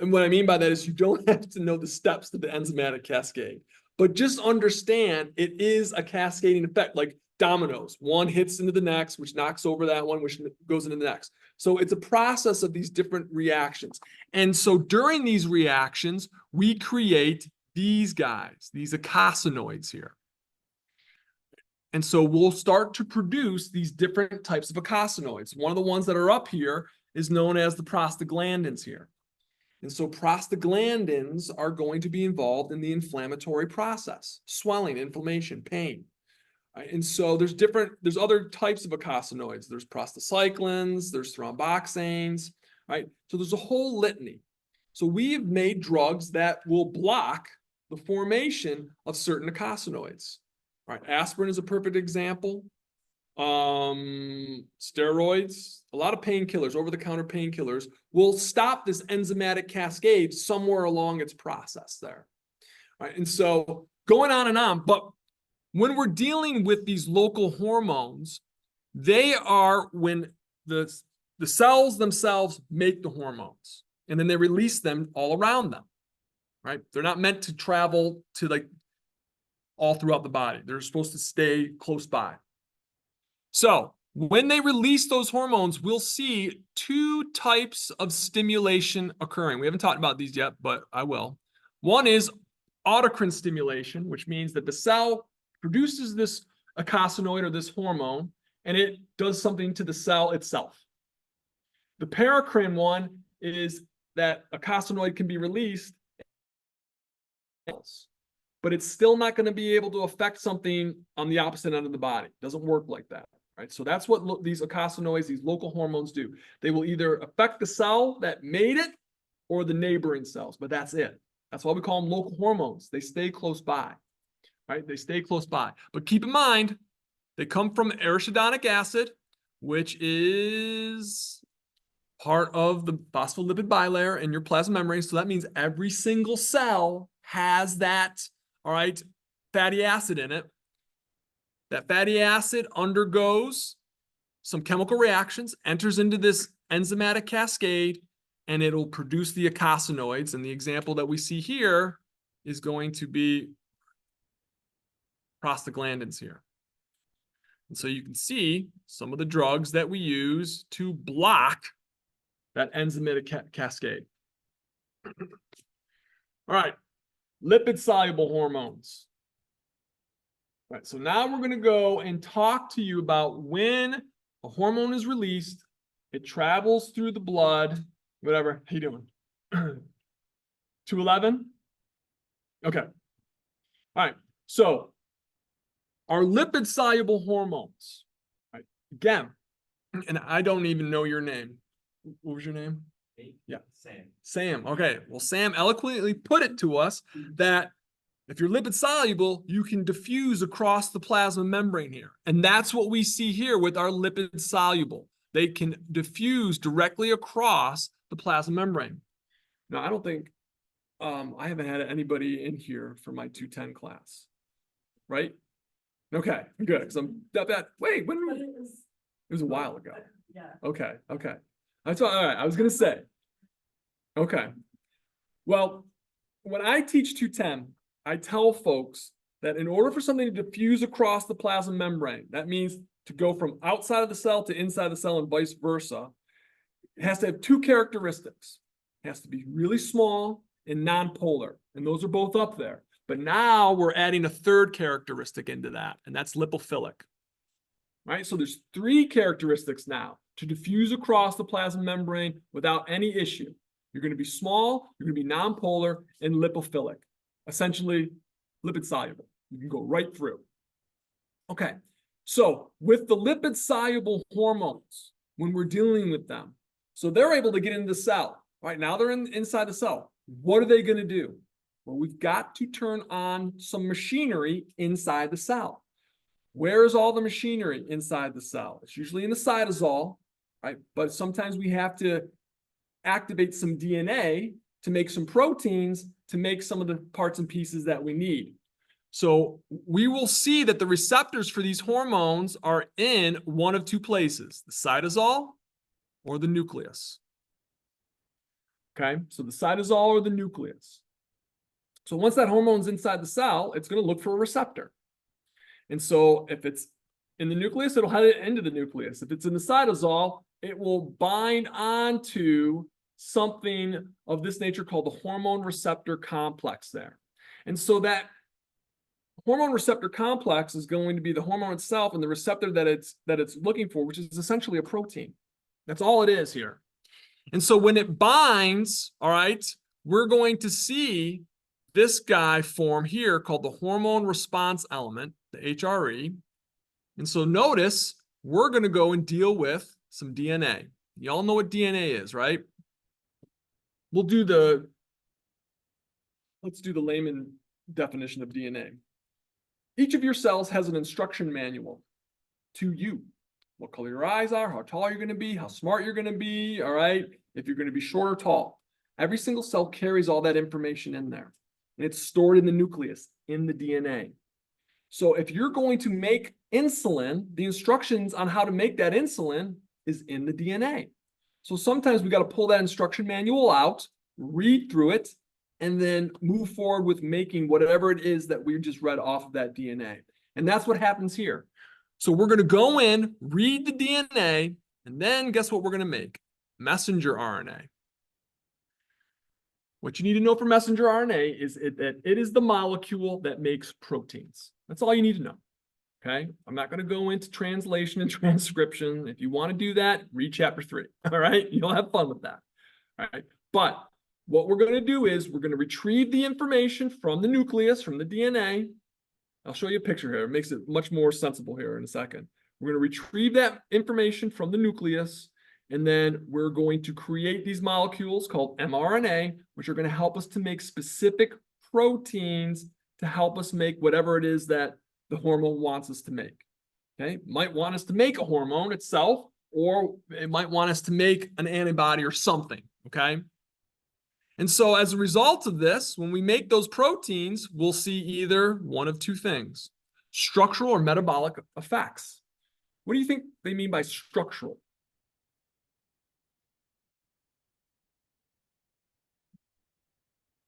And what I mean by that is you don't have to know the steps to the enzymatic cascade, but just understand it is a cascading effect, like dominoes. One hits into the next, which knocks over that one, which goes into the next. So it's a process of these different reactions. And so during these reactions, we create these guys, these eicosanoids here. And so we'll start to produce these different types of eicosanoids. One of the ones that are up here is known as the prostaglandins here. And so prostaglandins are going to be involved in the inflammatory process, swelling, inflammation, pain. Right? And so there's other types of eicosanoids. There's prostacyclins, there's thromboxanes, right? So there's a whole litany. So we have made drugs that will block the formation of certain eicosanoids. Right? Aspirin is a perfect example. Steroids, a lot of painkillers, over-the-counter painkillers, will stop this enzymatic cascade somewhere along its process there. Right? And so going on and on, but when we're dealing with these local hormones, they are when the cells themselves make the hormones, and then they release them all around them, right? They're not meant to travel to like all throughout the body. They're supposed to stay close by. So when they release those hormones, we'll see two types of stimulation occurring. We haven't talked about these yet, but I will. One is autocrine stimulation, which means that the cell produces this eicosanoid or this hormone, and it does something to the cell itself. The paracrine one is that eicosanoid can be released, but it's still not going to be able to affect something on the opposite end of the body. It doesn't work like that, right? So that's what these eicosanoids, these local hormones do. They will either affect the cell that made it or the neighboring cells, but that's it. That's why we call them local hormones. They stay close by, right? They stay close by. But keep in mind, they come from arachidonic acid, which is part of the phospholipid bilayer in your plasma membrane. So that means every single cell has that, all right, fatty acid in it. That fatty acid undergoes some chemical reactions, enters into this enzymatic cascade, and it'll produce the eicosanoids. And the example that we see here is going to be prostaglandins here. And so you can see some of the drugs that we use to block that enzymatic cascade. All right, lipid-soluble hormones. All right, so now we're going to go and talk to you about when a hormone is released, it travels through the blood, whatever. How you doing? 211? Okay. All right, so our lipid-soluble hormones, right? Again, and I don't even know your name. What was your name? Yeah. Sam. Okay. Well, Sam eloquently put it to us that if you're lipid soluble, you can diffuse across the plasma membrane here. And that's what we see here with our lipid soluble. They can diffuse directly across the plasma membrane. Now, I don't think, I haven't had anybody in here for my 210 class, right? Okay, good, because I'm that, wait, when, But it it was, was a while ago. yeah. Okay, okay. That's all right, I was gonna say. Okay. Well, when I teach 210, I tell folks that in order for something to diffuse across the plasma membrane, that means to go from outside of the cell to inside the cell and vice versa, it has to have two characteristics. It has to be really small and non-polar, and those are both up there. But now we're adding a third characteristic into that, and that's lipophilic. Right? So there's three characteristics now to diffuse across the plasma membrane without any issue. You're going to be small, you're going to be non-polar, and lipophilic. Essentially, lipid-soluble. You can go right through. Okay, so with the lipid-soluble hormones, when we're dealing with them, so they're able to get into the cell. Right now they're inside the cell. What are they going to do? Well, we've got to turn on some machinery inside the cell. Where is all the machinery inside the cell? It's usually in the cytosol, right? But sometimes we have to activate some DNA to make some proteins to make some of the parts and pieces that we need. So we will see that the receptors for these hormones are in one of two places, the cytosol or the nucleus. Okay, so the cytosol or the nucleus. So once that hormone's inside the cell, it's going to look for a receptor. And so if it's in the nucleus, it'll head it into the nucleus. If it's in the cytosol, it will bind onto something of this nature called the hormone receptor complex there. And so that hormone receptor complex is going to be the hormone itself and the receptor that it's looking for, which is essentially a protein. That's all it is here. And so when it binds, all right, we're going to see this guy form here called the hormone response element, the HRE. And so notice we're going to go and deal with some DNA. Y'all know what DNA is, right? Let's do the layman definition of DNA. Each of your cells has an instruction manual to you. What color your eyes are, how tall you're going to be, how smart you're going to be, all right? If you're going to be short or tall. Every single cell carries all that information in there. And it's stored in the nucleus, in the DNA. So if you're going to make insulin, the instructions on how to make that insulin is in the DNA. So sometimes we got to pull that instruction manual out, read through it, and then move forward with making whatever it is that we just read off of that DNA. And that's what happens here. So we're going to go in, read the DNA, and then guess what we're going to make? Messenger RNA. What you need to know for messenger RNA is that it is the molecule that makes proteins. That's all you need to know. Okay, I'm not going to go into translation and transcription. If you want to do that, read chapter 3. All right, you'll have fun with that. All right, but what we're going to do is we're going to retrieve the information from the nucleus, from the DNA. I'll show you a picture here. It makes it much more sensible here in a second. We're going to retrieve that information from the nucleus, and then we're going to create these molecules called mRNA, which are going to help us to make specific proteins to help us make whatever it is that the hormone wants us to make. Okay, might want us to make a hormone itself, or it might want us to make an antibody or something. Okay. And so as a result of this, when we make those proteins, we'll see either one of two things: structural or metabolic effects. What do you think they mean by structural?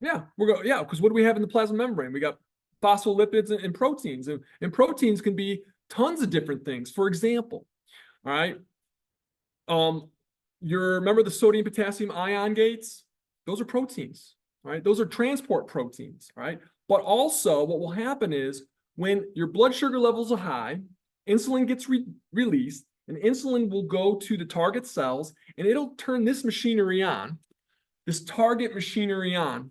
Yeah, because what do we have in the plasma membrane? We got phospholipids and proteins, and proteins can be tons of different things. For example, all right, remember the sodium potassium ion gates? Those are proteins, right? Those are transport proteins, right? But also what will happen is when your blood sugar levels are high, insulin gets released, and insulin will go to the target cells, and it'll turn this machinery on, this target machinery on,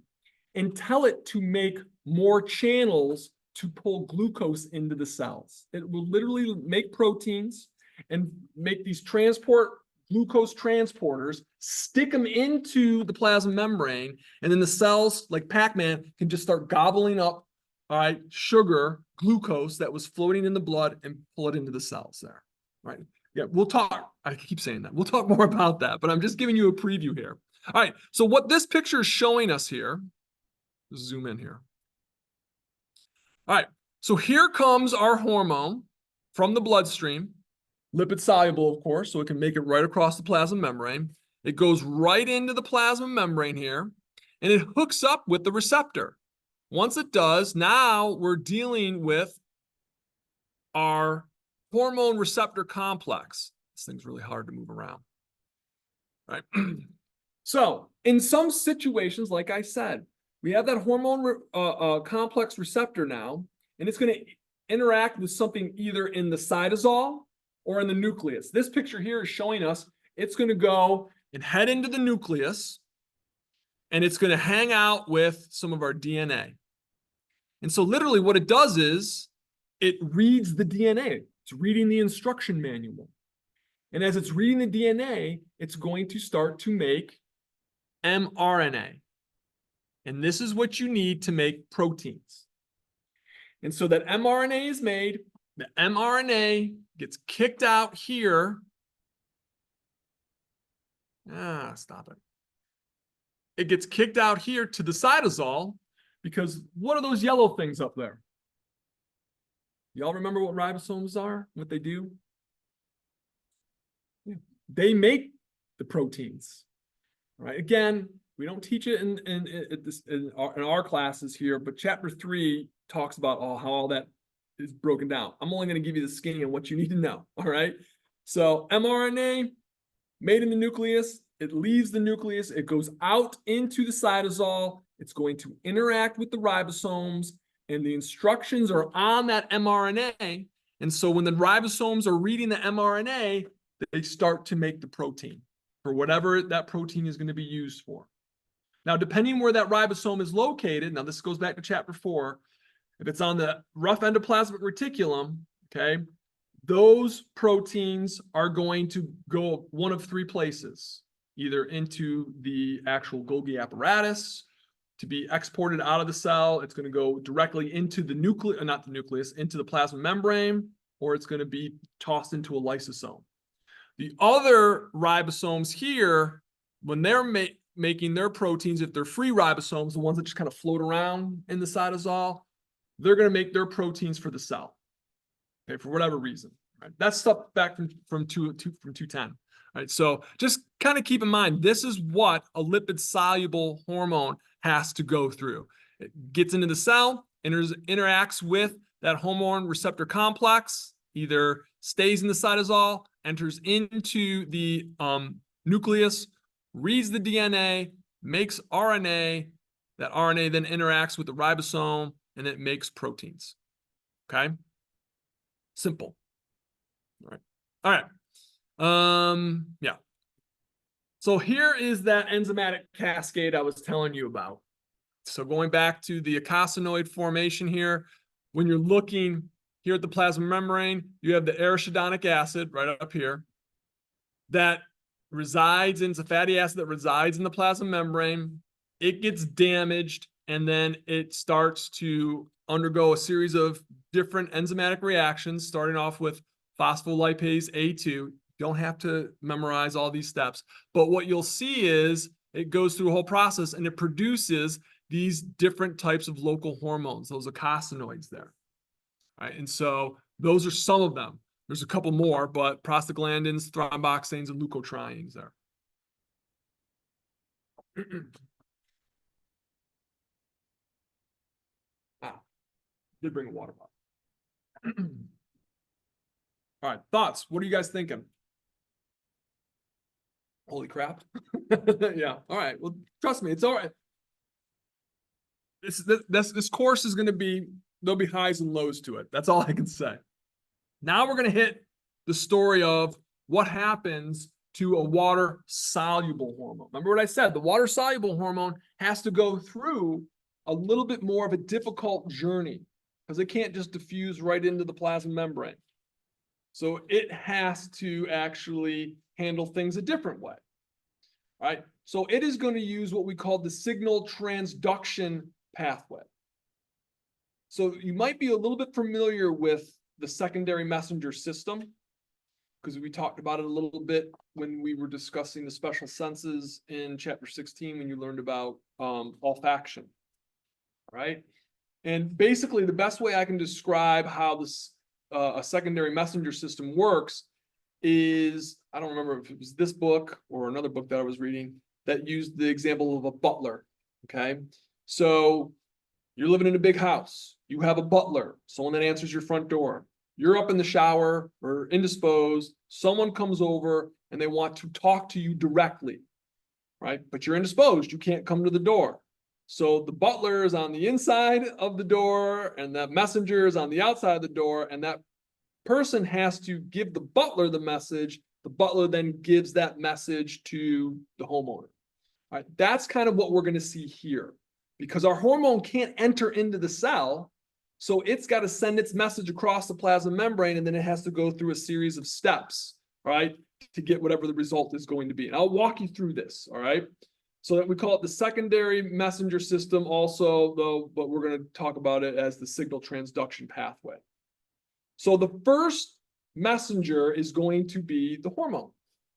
and tell it to make more channels to pull glucose into the cells. It will literally make proteins and make these glucose transporters, stick them into the plasma membrane, and then the cells, like Pac-Man, can just start gobbling up, all right, sugar, glucose that was floating in the blood and pull it into the cells there, right? Yeah, we'll talk. I keep saying that. We'll talk more about that, but I'm just giving you a preview here. All right, so what this picture is showing us here, zoom in here. All right, so here comes our hormone from the bloodstream, lipid soluble, of course, so it can make it right across the plasma membrane. It goes right into the plasma membrane here, and it hooks up with the receptor. Once it does, now we're dealing with our hormone receptor complex. This thing's really hard to move around. Right. So in some situations, like I said, we have that hormone complex receptor now, and it's going to interact with something either in the cytosol or in the nucleus. This picture here is showing us it's going to go and head into the nucleus, and it's going to hang out with some of our DNA. And so literally what it does is it reads the DNA. It's reading the instruction manual. And as it's reading the DNA, it's going to start to make mRNA. And this is what you need to make proteins. And so that mRNA is made, the mRNA gets kicked out here. Stop it. It gets kicked out here to the cytosol because what are those yellow things up there? Y'all remember what ribosomes are, what they do? They make the proteins, right? Again, we don't teach it in our classes here, but chapter 3 talks about how all that is broken down. I'm only going to give you the skinny on what you need to know, all right? So mRNA made in the nucleus, it leaves the nucleus, it goes out into the cytosol, it's going to interact with the ribosomes, and the instructions are on that mRNA. And so when the ribosomes are reading the mRNA, they start to make the protein for whatever that protein is going to be used for. Now, depending where that ribosome is located, now this goes back to chapter 4, if it's on the rough endoplasmic reticulum, okay, those proteins are going to go one of 3 places, either into the actual Golgi apparatus to be exported out of the cell. It's going to go directly into the nucleus, not the nucleus, into the plasma membrane, or it's going to be tossed into a lysosome. The other ribosomes here, when they're making their proteins, if they're free ribosomes, the ones that just kind of float around in the cytosol, they're going to make their proteins for the cell, okay, for whatever reason. Right? That's stuff back from 210. Right? So just kind of keep in mind, this is what a lipid-soluble hormone has to go through. It gets into the cell, interacts with that hormone receptor complex, either stays in the cytosol, enters into the nucleus, reads the DNA, makes RNA. That RNA then interacts with the ribosome, and it makes proteins. Okay? Simple. All right. All right. Yeah. So here is that enzymatic cascade I was telling you about. So going back to the eicosanoid formation here, when you're looking here at the plasma membrane, you have the arachidonic acid right up here that resides in, it's a fatty acid that resides in the plasma membrane. It gets damaged, and then it starts to undergo a series of different enzymatic reactions, starting off with phospholipase A2. You don't have to memorize all these steps, but what you'll see is it goes through a whole process and it produces these different types of local hormones, those eicosanoids there. Right? And so those are some of them. There's a couple more, but prostaglandins, thromboxanes, and leukotrienes there. Did bring a water bottle. All right, thoughts? What are you guys thinking? Holy crap. Yeah, all right. Well, trust me, it's all right. This course is going to be, there'll be highs and lows to it. That's all I can say. Now we're going to hit the story of what happens to a water-soluble hormone. Remember what I said? The water-soluble hormone has to go through a little bit more of a difficult journey because it can't just diffuse right into the plasma membrane. So it has to actually handle things a different way. Right? So it is going to use what we call the signal transduction pathway. So you might be a little bit familiar with the secondary messenger system. because we talked about it a little bit when we were discussing the special senses in chapter 16, when you learned about olfaction, right? And basically, the best way I can describe how this a secondary messenger system works is, I don't remember if it was this book or another book that I was reading that used the example of a butler, okay? So you're living in a big house. You have a butler, someone that answers your front door. You're up in the shower or indisposed. Someone comes over and they want to talk to you directly, right? But you're indisposed. You can't come to the door. So the butler is on the inside of the door and that messenger is on the outside of the door, and that person has to give the butler the message. The butler then gives that message to the homeowner. All right, that's kind of what we're going to see here, because our hormone can't enter into the cell. So it's got to send its message across the plasma membrane, and then it has to go through a series of steps, right, to get whatever the result is going to be. And I'll walk you through this, all right? So that we call it the secondary messenger system also, though, but we're going to talk about it as the signal transduction pathway. So the first messenger is going to be the hormone,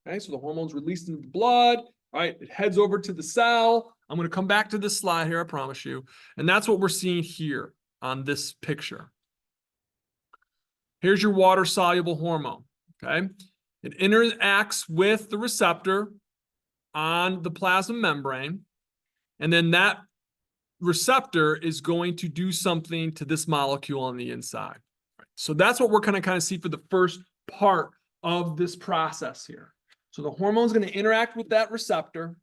okay? So the hormone's released into the blood, right? It heads over to the cell. I'm going to come back to this slide here, I promise you. And that's what we're seeing here on this picture. Here's your water-soluble hormone, okay? It interacts with the receptor on the plasma membrane, and then that receptor is going to do something to this molecule on the inside. So that's what we're going to kind of see for the first part of this process here. So the hormone is going to interact with that receptor,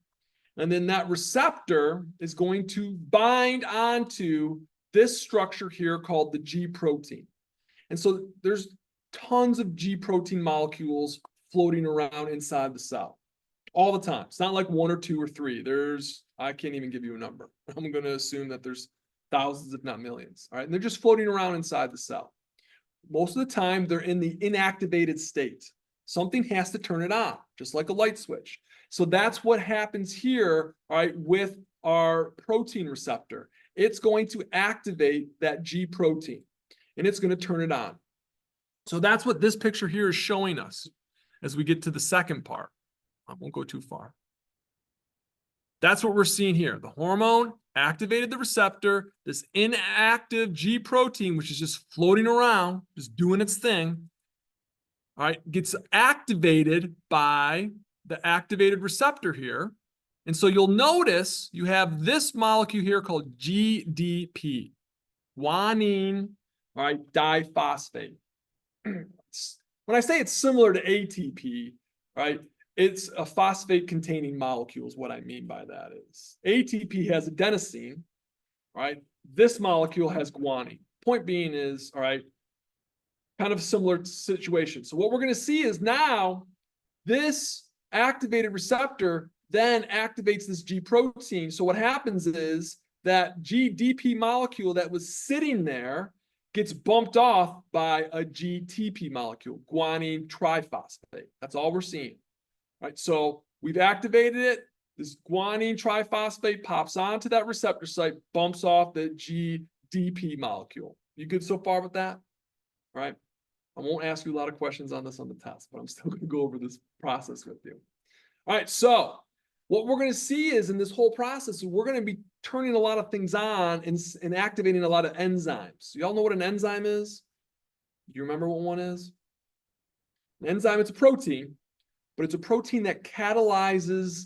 and then that receptor is going to bind onto this structure here called the G protein. And so there's tons of G protein molecules floating around inside the cell all the time. It's not like one or two or three. I can't even give you a number. I'm going to assume that there's thousands, if not millions. All right. And they're just floating around inside the cell. Most of the time, they're in the inactivated state. Something has to turn it on, just like a light switch. So that's what happens here, all right, with our protein receptor. It's going to activate that G protein, and it's going to turn it on. So that's what this picture here is showing us as we get to the second part. I won't go too far. That's what we're seeing here. The hormone activated the receptor. This inactive G protein, which is just floating around, just doing its thing, all right, gets activated by the activated receptor here. And so you'll notice you have this molecule here called GDP, guanine, all right, diphosphate. When I say it's similar to ATP, right, it's a phosphate-containing molecule is what I mean by that is. ATP has adenosine, right? This molecule has guanine. Point being is, all right, kind of similar situation. So what we're going to see is now this activated receptor then activates this G protein. So what happens is that GDP molecule that was sitting there gets bumped off by a GTP molecule, guanine triphosphate. That's all we're seeing. Right, so we've activated it. This guanine triphosphate pops onto that receptor site, bumps off the GDP molecule. You good so far with that? All right. I won't ask you a lot of questions on this on the test, but I'm still going to go over this process with you. All right, so what we're going to see is in this whole process, we're going to be turning a lot of things on and activating a lot of enzymes. Y'all know what an enzyme is? Do you remember what one is? An enzyme, it's a protein, but it's a protein that catalyzes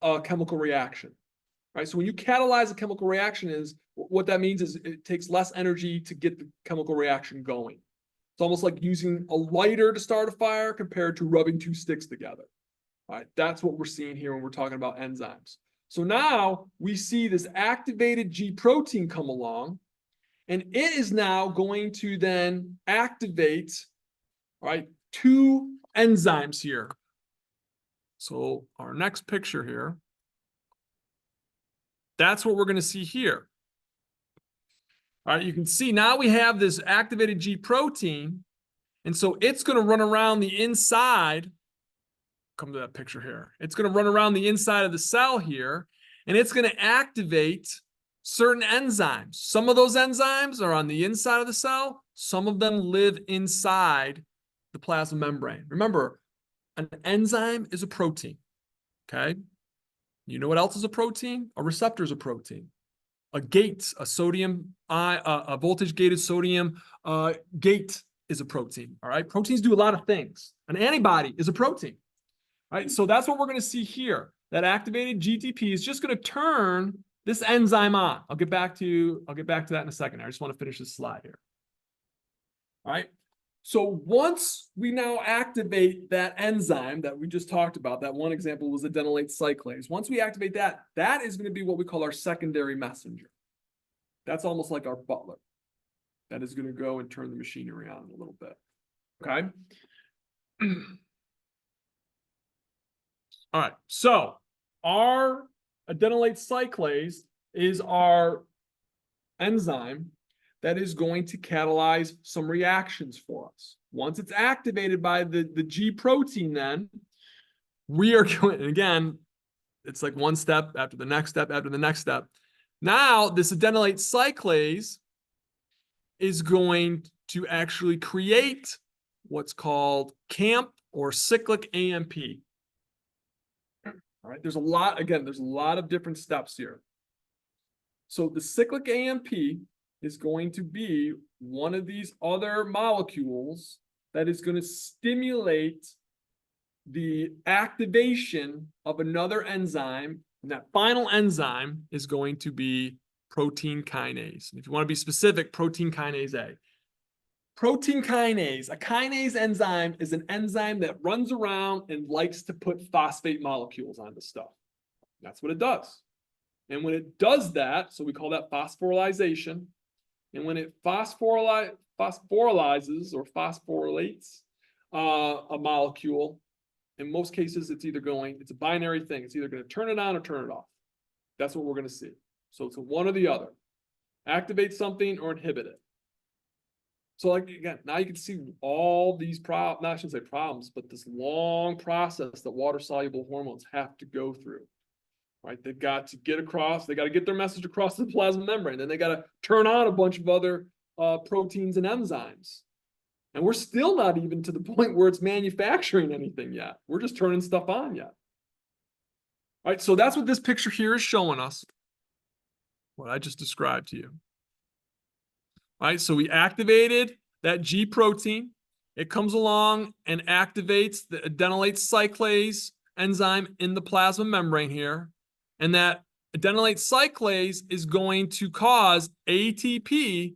a chemical reaction, right? So when you catalyze a chemical reaction, what that means is it takes less energy to get the chemical reaction going. It's almost like using a lighter to start a fire compared to rubbing two sticks together. All right, that's what we're seeing here when we're talking about enzymes. So now we see this activated G protein come along, and it is now going to then activate, right, two enzymes here. So our next picture here, that's what we're going to see here. All right, you can see now we have this activated G protein, and so it's going to run around the inside. Come to that picture here. It's going to run around the inside of the cell here, and it's going to activate certain enzymes. Some of those enzymes are on the inside of the cell. Some of them live inside the plasma membrane. Remember, an enzyme is a protein, okay? You know what else is a protein? A receptor is a protein. A gate, a voltage-gated sodium gate is a protein, all right? Proteins do a lot of things. An antibody is a protein, right? So that's what we're going to see here. That activated GTP is just going to turn this enzyme on. I'll get back to that in a second. I just want to finish this slide here. All right. So once we now activate that enzyme that we just talked about, that one example was adenylate cyclase. Once we activate that, that is going to be what we call our secondary messenger. That's almost like our butler. That is going to go and turn the machinery on a little bit. Okay. All right. So our adenylate cyclase is our enzyme that is going to catalyze some reactions for us. Once it's activated by the G protein, then we are going, and again, it's like one step after the next step after the next step. Now, this adenylate cyclase is going to actually create what's called CAMP or cyclic AMP. All right, there's a lot of different steps here. So the cyclic AMP is going to be one of these other molecules that is going to stimulate the activation of another enzyme. And that final enzyme is going to be protein kinase. And if you want to be specific, protein kinase A. Protein kinase, a kinase enzyme is an enzyme that runs around and likes to put phosphate molecules onto stuff. That's what it does. And when it does that, so we call that phosphorylation. And when it phosphorylizes or phosphorylates a molecule, in most cases, it's a binary thing. It's either going to turn it on or turn it off. That's what we're going to see. So it's a one or the other. Activate something or inhibit it. So like, again, now you can see all these problems, I shouldn't say problems, but this long process that water-soluble hormones have to go through. Right, they've got to get across, they got to get their message across the plasma membrane. Then they got to turn on a bunch of other proteins and enzymes. And we're still not even to the point where it's manufacturing anything yet. We're just turning stuff on yet. All right, so that's what this picture here is showing us, what I just described to you. All right, so we activated that G protein. It comes along and activates the adenylate cyclase enzyme in the plasma membrane here. And that adenylate cyclase is going to cause ATP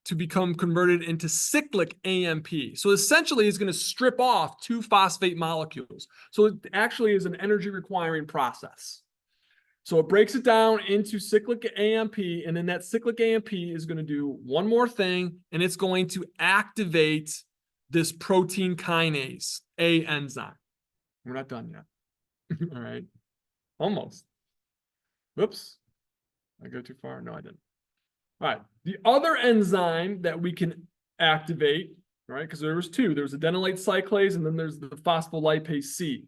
to become converted into cyclic AMP. So essentially, it's going to strip off 2 phosphate molecules. So it actually is an energy requiring process. So it breaks it down into cyclic AMP, and then that cyclic AMP is going to do one more thing, and it's going to activate this protein kinase A enzyme. We're not done yet. All right. Almost. Whoops. Did I go too far? No, I didn't. All right. The other enzyme that we can activate, right? Because there was 2. There's adenylate cyclase, and then there's the phospholipase C.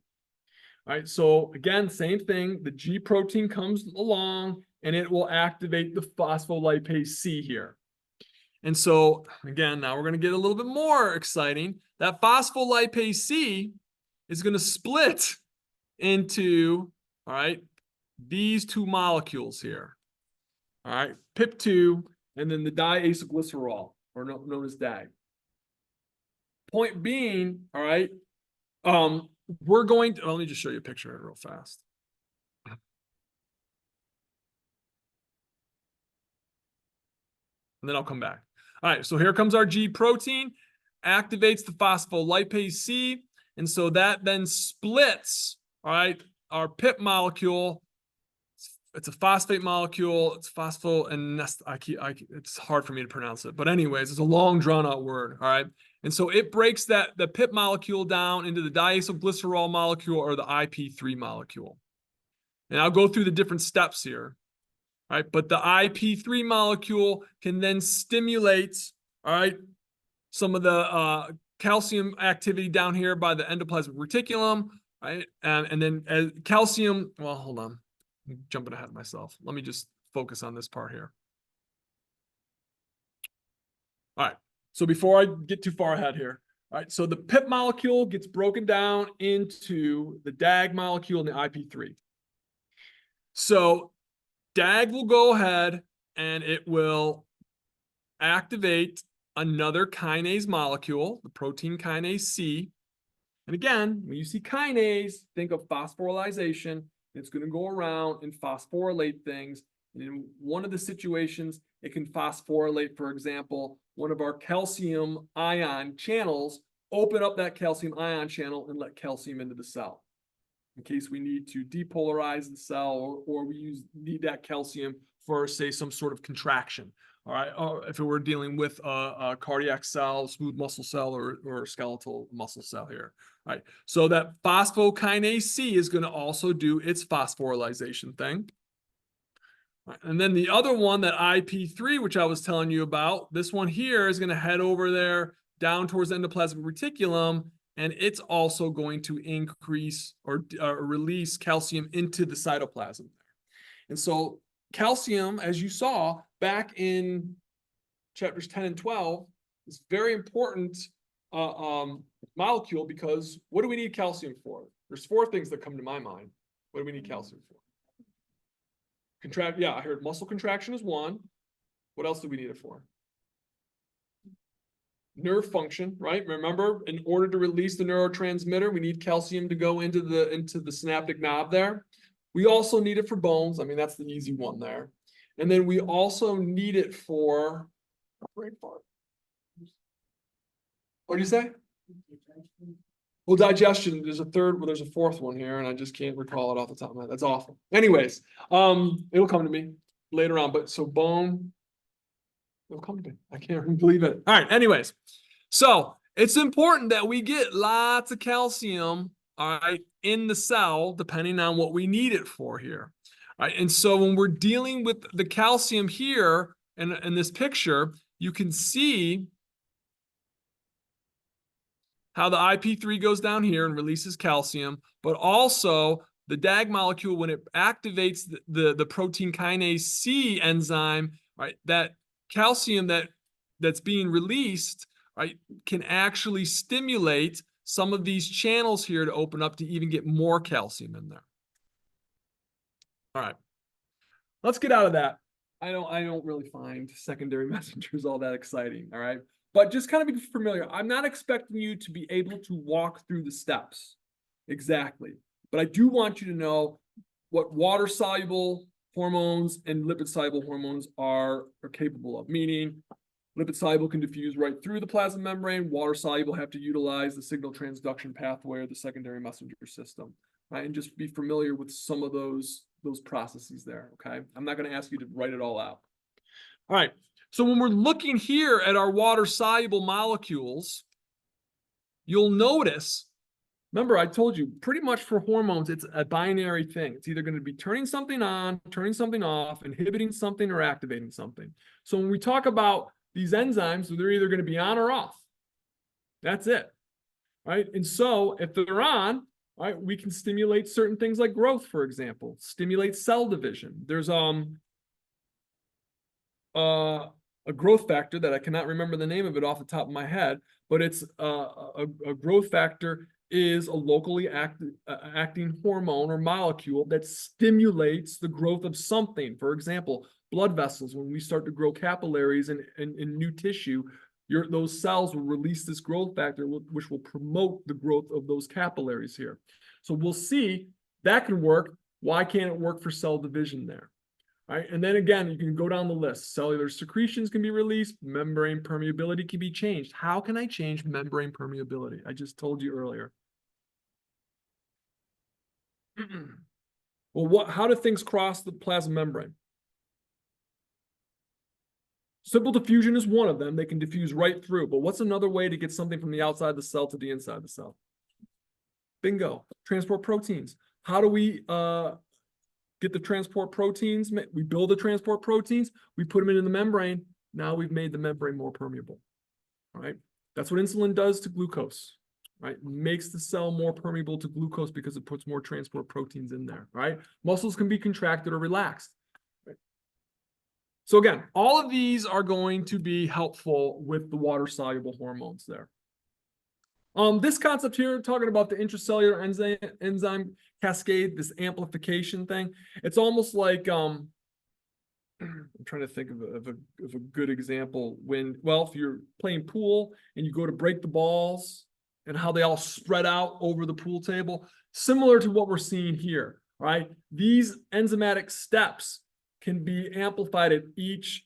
All right. So again, same thing. The G protein comes along, and it will activate the phospholipase C here. And so again, now we're going to get a little bit more exciting. That phospholipase C is going to split into, all right, these 2 molecules here. All right, PIP2 and then the diacylglycerol, or known as DAG. Point being, all right, we're going to, let me just show you a picture real fast. And then I'll come back. All right, so here comes our G protein, activates the phospholipase C, and so that then splits, all right, our PIP molecule. It's a phosphate molecule. It's phospho and it's hard for me to pronounce it. But anyways, it's a long drawn out word. All right. And so it breaks the PIP molecule down into the diacylglycerol molecule or the IP3 molecule. And I'll go through the different steps here. All right. But the IP3 molecule can then stimulate, all right, some of the calcium activity down here by the endoplasmic reticulum. Right. And then calcium, well, hold on. I'm jumping ahead of myself. Let me just focus on this part here. All right. So before I get too far ahead here, All right, so the PIP molecule gets broken down into the DAG molecule and the IP3. So DAG will go ahead and it will activate another kinase molecule, the protein kinase C. And again, when you see kinase, think of phosphorylation. It's going to go around and phosphorylate things. And in one of the situations, it can phosphorylate, for example, one of our calcium ion channels, open up that calcium ion channel and let calcium into the cell in case we need to depolarize the cell or we need that calcium for, say, some sort of contraction. All right, or if we're dealing with a cardiac cell, smooth muscle cell, or skeletal muscle cell here. All right, so that phosphokinase C is going to also do its phosphorylation thing. Right, and then the other one, that IP3, which I was telling you about, this one here is going to head over there down towards the endoplasmic reticulum, and it's also going to increase or release calcium into the cytoplasm. And so calcium, as you saw back in chapters 10 and 12, is very important molecule, because what do we need calcium for? There's four things that come to my mind. What do we need calcium for? Yeah, I heard muscle contraction is one. What else do we need it for? Nerve function, right? Remember, in order to release the neurotransmitter, we need calcium to go into the synaptic knob there. We also need it for bones. I mean, that's the easy one there. And then we also need it for brain fart. What do you say? Well, digestion. There's a fourth one here, and I just can't recall it off the top of my head. That's awful. Anyways, it'll come to me later on. But so bone, it'll come to me. I can't even believe it. All right. Anyways, so it's important that we get lots of calcium, all right, in the cell, depending on what we need it for here. All right. And so when we're dealing with the calcium here in this picture, you can see how the IP3 goes down here and releases calcium, but also the DAG molecule, when it activates the protein kinase C enzyme, right, that calcium that's being released, right, can actually stimulate some of these channels here to open up to even get more calcium in there. All right, let's get out of that. I don't really find secondary messengers all that exciting. All right. But just kind of be familiar. I'm not expecting you to be able to walk through the steps exactly. But I do want you to know what water-soluble hormones and lipid-soluble hormones are capable of. Meaning, lipid-soluble can diffuse right through the plasma membrane. Water-soluble have to utilize the signal transduction pathway or the secondary messenger system. Right? And just be familiar with some of those processes there. Okay. I'm not going to ask you to write it all out. All right. So when we're looking here at our water-soluble molecules, you'll notice, remember I told you, pretty much for hormones, it's a binary thing. It's either going to be turning something on, turning something off, inhibiting something, or activating something. So when we talk about these enzymes, they're either going to be on or off. That's it, right? And so if they're on, right, we can stimulate certain things like growth, for example, stimulate cell division. There's a growth factor that I cannot remember the name of it off the top of my head, but it's a growth factor is a locally acting hormone or molecule that stimulates the growth of something. For example, blood vessels. When we start to grow capillaries in new tissue, those cells will release this growth factor, which will promote the growth of those capillaries here. So we'll see that can work. Why can't it work for cell division there? All right, and then again, you can go down the list. Cellular secretions can be released. Membrane permeability can be changed. How can I change membrane permeability? I just told you earlier. Well, how do things cross the plasma membrane? Simple diffusion is one of them. They can diffuse right through. But what's another way to get something from the outside of the cell to the inside of the cell? Bingo. Transport proteins. How do we get the transport proteins? We build the transport proteins. We put them into the membrane. Now we've made the membrane more permeable. All right. That's what insulin does to glucose. Right. Makes the cell more permeable to glucose because it puts more transport proteins in there. Right. Muscles can be contracted or relaxed. Right? So again, all of these are going to be helpful with the water-soluble hormones there. This concept here, talking about the intracellular enzyme cascade, this amplification thing, it's almost like I'm trying to think of a good example if you're playing pool and you go to break the balls and how they all spread out over the pool table, similar to what we're seeing here, right? These enzymatic steps can be amplified at each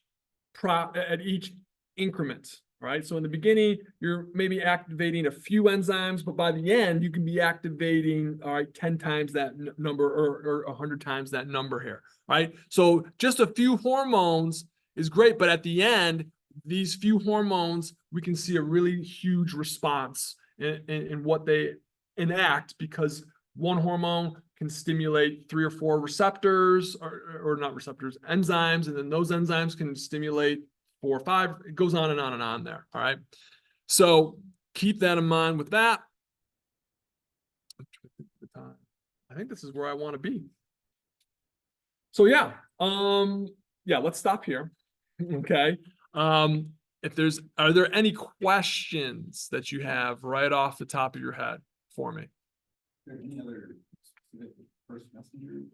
increment, right? So in the beginning, you're maybe activating a few enzymes, but by the end, you can be activating, 10 times that number or 100 times that number here, right? So just a few hormones is great, but at the end, these few hormones, we can see a really huge response in what they enact, because one hormone can stimulate 3 or 4 receptors, or not receptors, enzymes, and then those enzymes can stimulate 4 or 5. It goes on and on and on there. All right. So keep that in mind with that. I think this is where I want to be. So yeah, let's stop here. Okay. Are there any questions that you have right off the top of your head for me? Are there any other specific first messengers